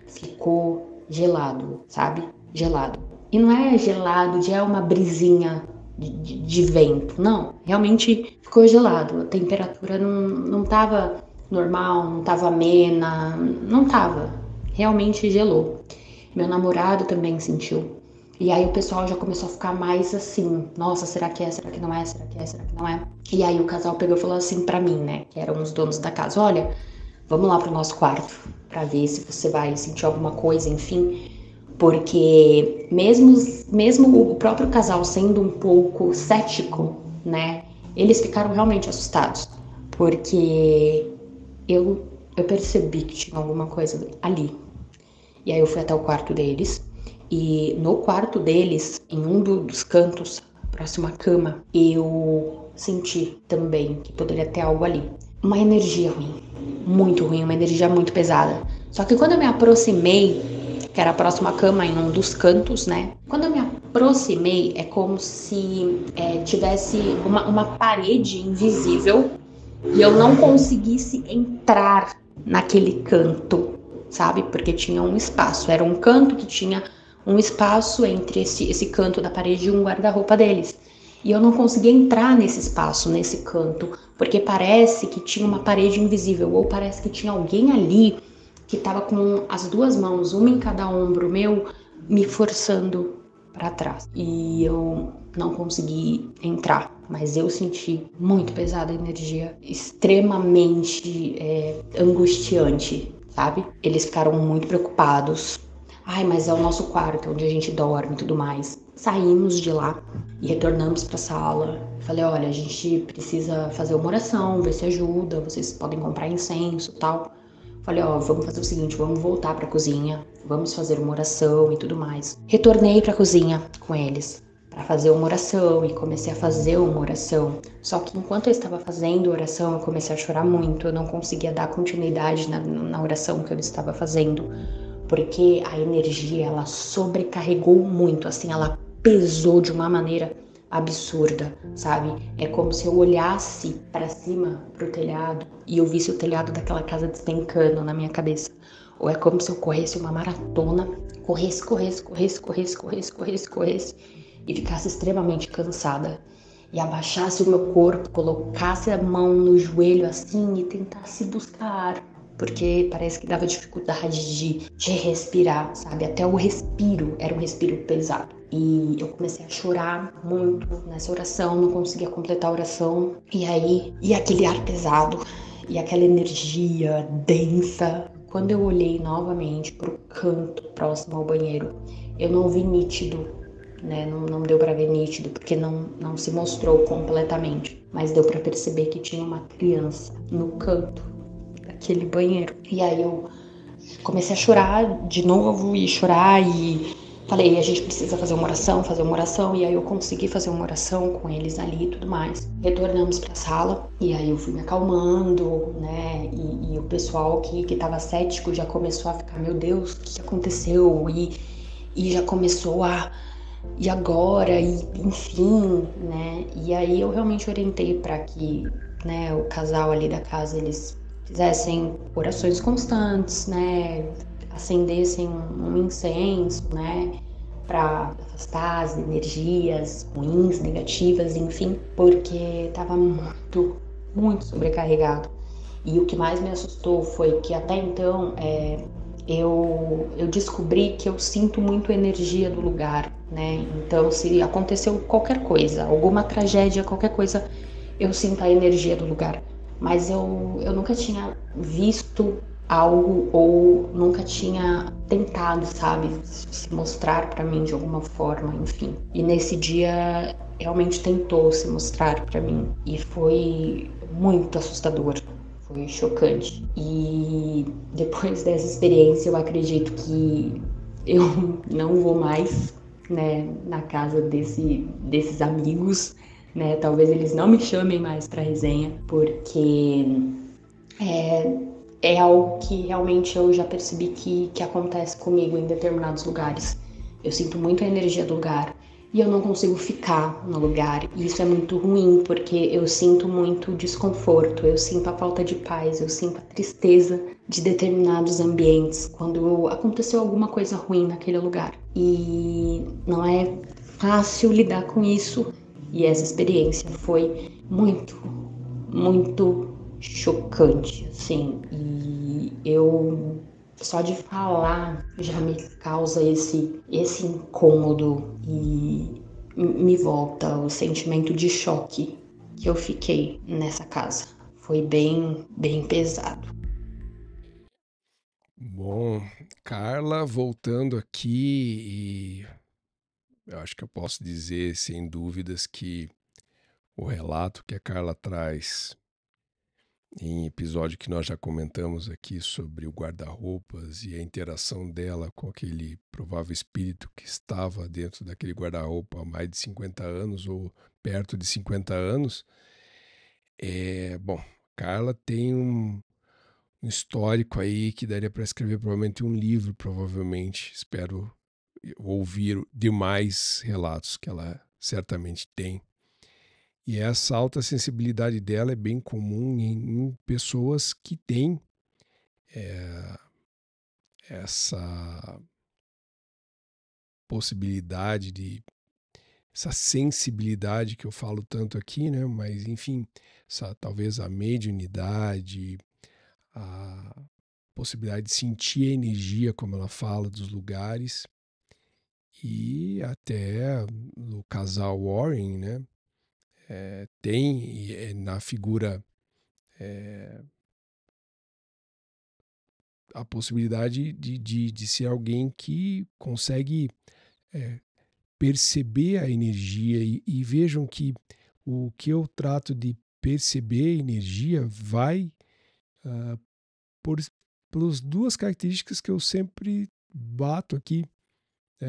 S6: Ficou gelado, sabe? Gelado. E não é gelado de uma brisinha de vento, não. Realmente ficou gelado. A temperatura não tava normal, não tava amena, não tava. Realmente gelou. Meu namorado também sentiu. E aí o pessoal já começou a ficar mais assim, nossa, será que é? Será que não é? Será que é? Será que não é? E aí o casal pegou e falou assim pra mim, né? Que eram os donos da casa, olha, vamos lá pro nosso quarto pra ver se você vai sentir alguma coisa, enfim. Porque mesmo o próprio casal sendo um pouco cético, né? Eles ficaram realmente assustados. Porque eu percebi que tinha alguma coisa ali. E aí eu fui até o quarto deles. E no quarto deles, em um dos cantos, próximo à cama, eu senti também que poderia ter algo ali. Uma energia ruim, muito ruim, uma energia muito pesada. Só que quando eu me aproximei, que era próximo à cama, em um dos cantos, né? Quando eu me aproximei, é como se tivesse uma parede invisível e eu não conseguisse entrar naquele canto, sabe? Porque tinha um espaço, era um canto que tinha um espaço entre esse canto da parede e um guarda-roupa deles. E eu não conseguia entrar nesse espaço, nesse canto, porque parece que tinha uma parede invisível, ou parece que tinha alguém ali que estava com as duas mãos, uma em cada ombro meu, me forçando para trás. E eu não consegui entrar mas eu senti muito pesada a energia, extremamente angustiante, sabe? Eles ficaram muito preocupados. Ai, mas é o nosso quarto, onde a gente dorme e tudo mais. Saímos de lá e retornamos para a sala. Falei, olha, a gente precisa fazer uma oração, ver se ajuda, vocês podem comprar incenso e tal. Falei, ó, vamos fazer o seguinte, vamos voltar para a cozinha, vamos fazer uma oração e tudo mais. Retornei para a cozinha com eles para fazer uma oração e comecei a fazer uma oração. Só que enquanto eu estava fazendo a oração, eu comecei a chorar muito, eu não conseguia dar continuidade na oração que eu estava fazendo, porque a energia, ela sobrecarregou muito, assim, ela pesou de uma maneira absurda, sabe? É como se eu olhasse para cima, pro telhado, e eu visse o telhado daquela casa despencando na minha cabeça. Ou é como se eu corresse uma maratona, corresse, e ficasse extremamente cansada. E abaixasse o meu corpo, colocasse a mão no joelho assim e tentasse buscar ar, porque parece que dava dificuldade de respirar, sabe? Até o respiro era um respiro pesado. E eu comecei a chorar muito nessa oração, não conseguia completar a oração. E aquele ar pesado, e aquela energia densa. Quando eu olhei novamente pro canto próximo ao banheiro, eu não vi nítido, né? Não deu para ver nítido, porque não se mostrou completamente. Mas deu para perceber que tinha uma criança no canto daquele banheiro. E aí eu comecei a chorar de novo e chorar e falei, a gente precisa fazer uma oração. E aí eu consegui fazer uma oração com eles ali e tudo mais. Retornamos pra sala e aí eu fui me acalmando, né? E o pessoal que tava cético já começou a ficar, meu Deus, o que aconteceu? E já começou a... E agora? E enfim, né? E aí eu realmente orientei para que, né, o casal ali da casa, eles fizessem orações constantes, né? Acendessem um incenso, né? Para afastar as energias ruins, negativas, enfim, porque tava muito sobrecarregado. E o que mais me assustou foi que até então eu descobri que eu sinto muito a energia do lugar, né? Então, se aconteceu qualquer coisa, alguma tragédia, qualquer coisa, eu sinto a energia do lugar. Mas eu nunca tinha visto algo ou nunca tinha tentado, sabe, se mostrar para mim de alguma forma, enfim. E nesse dia realmente tentou se mostrar para mim e foi muito assustador. Foi chocante. E depois dessa experiência, eu acredito que eu não vou mais, né, na casa desses amigos, né? Talvez eles não me chamem mais para resenha, porque é algo que realmente eu já percebi que acontece comigo em determinados lugares. Eu sinto muito a energia do lugar e eu não consigo ficar no lugar. E isso é muito ruim, porque eu sinto muito desconforto, eu sinto a falta de paz, eu sinto a tristeza de determinados ambientes quando aconteceu alguma coisa ruim naquele lugar. E não é fácil lidar com isso. E essa experiência foi muito chocante, assim. E eu só de falar já me causa esse incômodo e me volta o sentimento de choque que eu fiquei nessa casa. Foi bem pesado.
S1: Bom, Carla, voltando aqui, e eu acho que eu posso dizer sem dúvidas que o relato que a Carla traz em episódio que nós já comentamos aqui sobre o guarda-roupas e a interação dela com aquele provável espírito que estava dentro daquele guarda-roupa há mais de 50 anos ou perto de 50 anos. Bom, Carla tem um histórico aí que daria para escrever provavelmente um livro, provavelmente. Espero ouvir demais relatos que ela certamente tem. E essa alta sensibilidade dela é bem comum em pessoas que têm essa possibilidade essa sensibilidade que eu falo tanto aqui, né? Mas enfim, talvez a mediunidade, a possibilidade de sentir a energia, como ela fala, dos lugares, e até no casal Warren, né? tem na figura a possibilidade de ser alguém que consegue perceber a energia e vejam que o que eu trato de perceber a energia vai ah, por, pelas duas características que eu sempre bato aqui,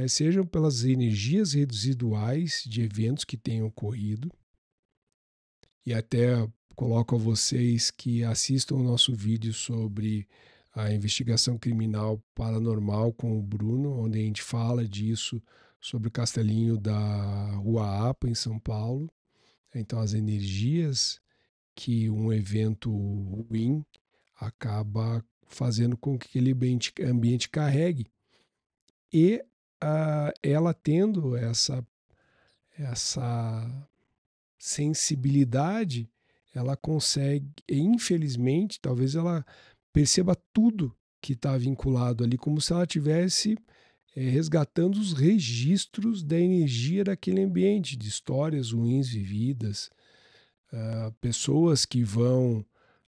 S1: sejam pelas energias residuais de eventos que tenham ocorrido, e até coloco a vocês que assistam o nosso vídeo sobre a investigação criminal paranormal com o Bruno, onde a gente fala disso sobre o castelinho da Rua Apa, em São Paulo. Então, as energias que um evento ruim acaba fazendo com que aquele ambiente carregue. E ela tendo essa sensibilidade, ela consegue, infelizmente, talvez ela perceba tudo que está vinculado ali, como se ela tivesse resgatando os registros da energia daquele ambiente, de histórias ruins vividas, pessoas que vão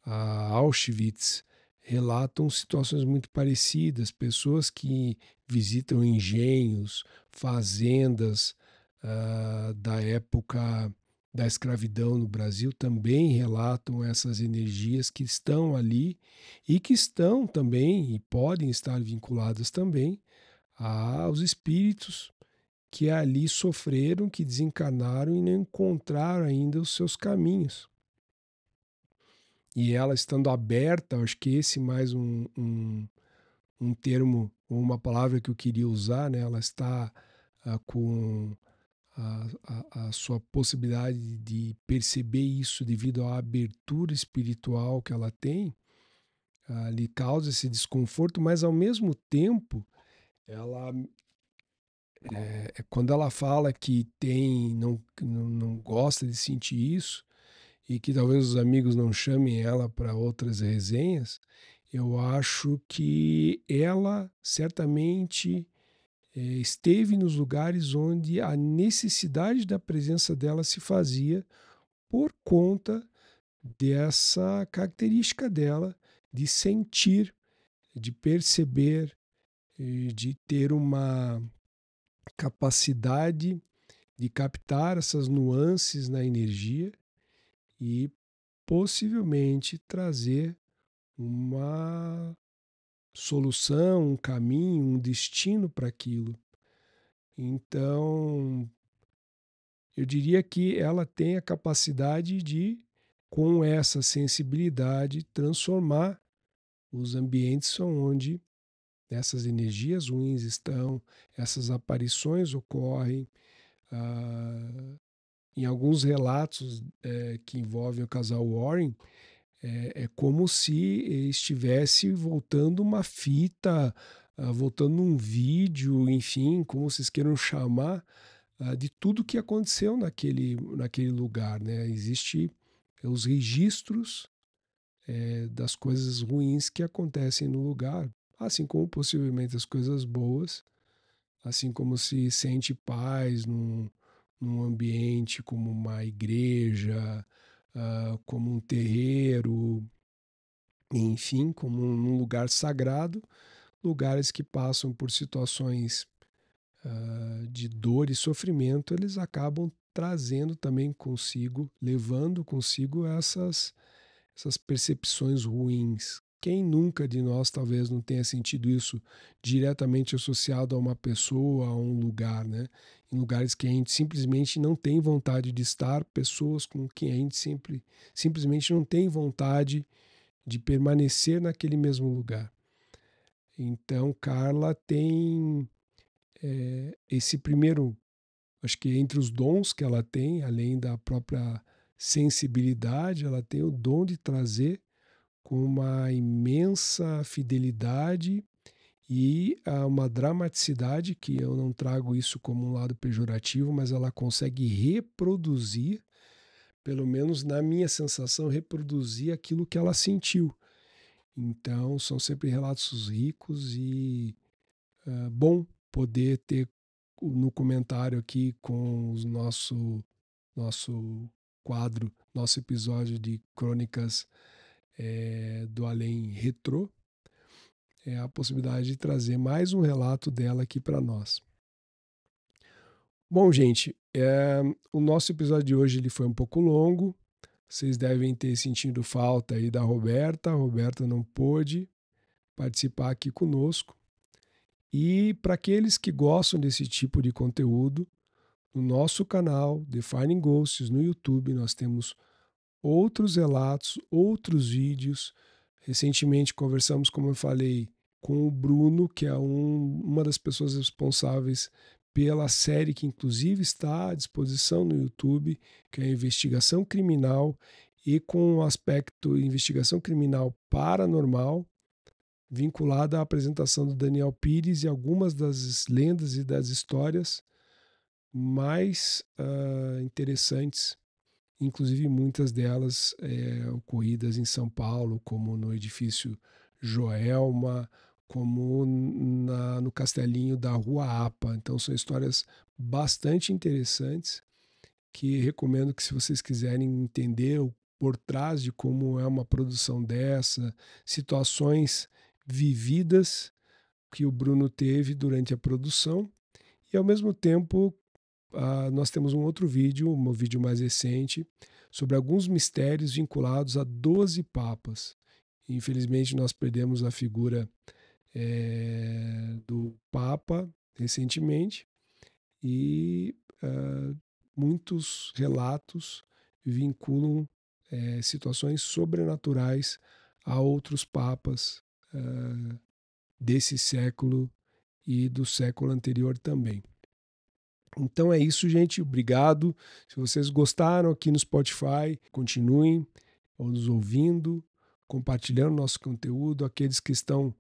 S1: a Auschwitz relatam situações muito parecidas, pessoas que visitam engenhos, fazendas da época da escravidão no Brasil também relatam essas energias que estão ali e que estão também e podem estar vinculadas também aos espíritos que ali sofreram, que desencarnaram e não encontraram ainda os seus caminhos. E ela estando aberta, acho que esse mais um termo, uma palavra que eu queria usar, né? Ela está com a sua possibilidade de perceber isso devido à abertura espiritual que ela tem, lhe causa esse desconforto, mas ao mesmo tempo, ela quando ela fala que não gosta de sentir isso e que talvez os amigos não chamem ela para outras resenhas, eu acho que ela certamente esteve nos lugares onde a necessidade da presença dela se fazia por conta dessa característica dela de sentir, de perceber, de ter uma capacidade de captar essas nuances na energia e possivelmente trazer uma solução, um caminho, um destino para aquilo. Então, eu diria que ela tem a capacidade de, com essa sensibilidade, transformar os ambientes onde essas energias ruins estão, essas aparições ocorrem. Em alguns relatos que envolvem o casal Warren, é como se estivesse voltando uma fita, voltando um vídeo, enfim, como vocês queiram chamar, de tudo que aconteceu naquele lugar, né? Existem os registros das coisas ruins que acontecem no lugar, assim como possivelmente as coisas boas, assim como se sente paz num ambiente como uma igreja, como um terreiro, enfim, como num lugar sagrado, lugares que passam por situações de dor e sofrimento, eles acabam trazendo também consigo, levando consigo essas percepções ruins. Quem nunca de nós talvez não tenha sentido isso diretamente associado a uma pessoa, a um lugar, né? Em lugares que a gente simplesmente não tem vontade de estar, pessoas com quem a gente simplesmente não tem vontade de permanecer naquele mesmo lugar. Então, Carla tem esse primeiro, acho que entre os dons que ela tem, além da própria sensibilidade, ela tem o dom de trazer com uma imensa fidelidade e uma dramaticidade, que eu não trago isso como um lado pejorativo, mas ela consegue reproduzir, pelo menos na minha sensação, reproduzir aquilo que ela sentiu. Então, são sempre relatos ricos e bom poder ter no comentário aqui com o nosso quadro, nosso episódio de Crônicas do Além Retrô, é a possibilidade de trazer mais um relato dela aqui para nós. Bom, gente, o nosso episódio de hoje ele foi um pouco longo. Vocês devem ter sentido falta aí da Roberta. A Roberta não pôde participar aqui conosco. E para aqueles que gostam desse tipo de conteúdo, no nosso canal Defining Ghosts no YouTube, nós temos outros relatos, outros vídeos. Recentemente conversamos, como eu falei, com o Bruno, que é uma das pessoas responsáveis pela série que inclusive está à disposição no YouTube, que é a Investigação Criminal, e com o aspecto investigação criminal paranormal, vinculada à apresentação do Daniel Pires e algumas das lendas e das histórias mais interessantes, inclusive muitas delas ocorridas em São Paulo, como no edifício Joelma, como no castelinho da Rua Apa. Então são histórias bastante interessantes que recomendo que, se vocês quiserem entender por trás de como é uma produção dessa, situações vividas que o Bruno teve durante a produção, e ao mesmo tempo nós temos um outro vídeo, um vídeo mais recente, sobre alguns mistérios vinculados a 12 papas. Infelizmente nós perdemos a figura do Papa recentemente, e muitos relatos vinculam situações sobrenaturais a outros papas desse século e do século anterior também. Então é isso, gente. Obrigado. Se vocês gostaram aqui no Spotify, continuem nos ouvindo, compartilhando nosso conteúdo. Aqueles que estão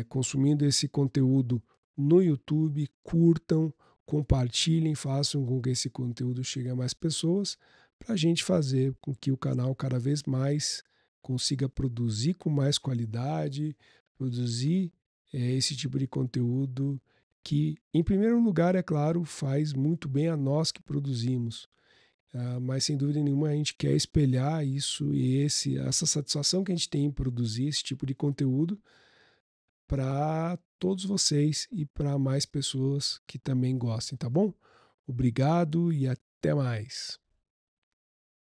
S1: consumindo esse conteúdo no YouTube, curtam, compartilhem, façam com que esse conteúdo chegue a mais pessoas, para a gente fazer com que o canal cada vez mais consiga produzir com mais qualidade, produzir esse tipo de conteúdo que, em primeiro lugar, é claro, faz muito bem a nós que produzimos. Mas, sem dúvida nenhuma, a gente quer espelhar isso e essa satisfação que a gente tem em produzir esse tipo de conteúdo para todos vocês e para mais pessoas que também gostem, tá bom? Obrigado e até mais.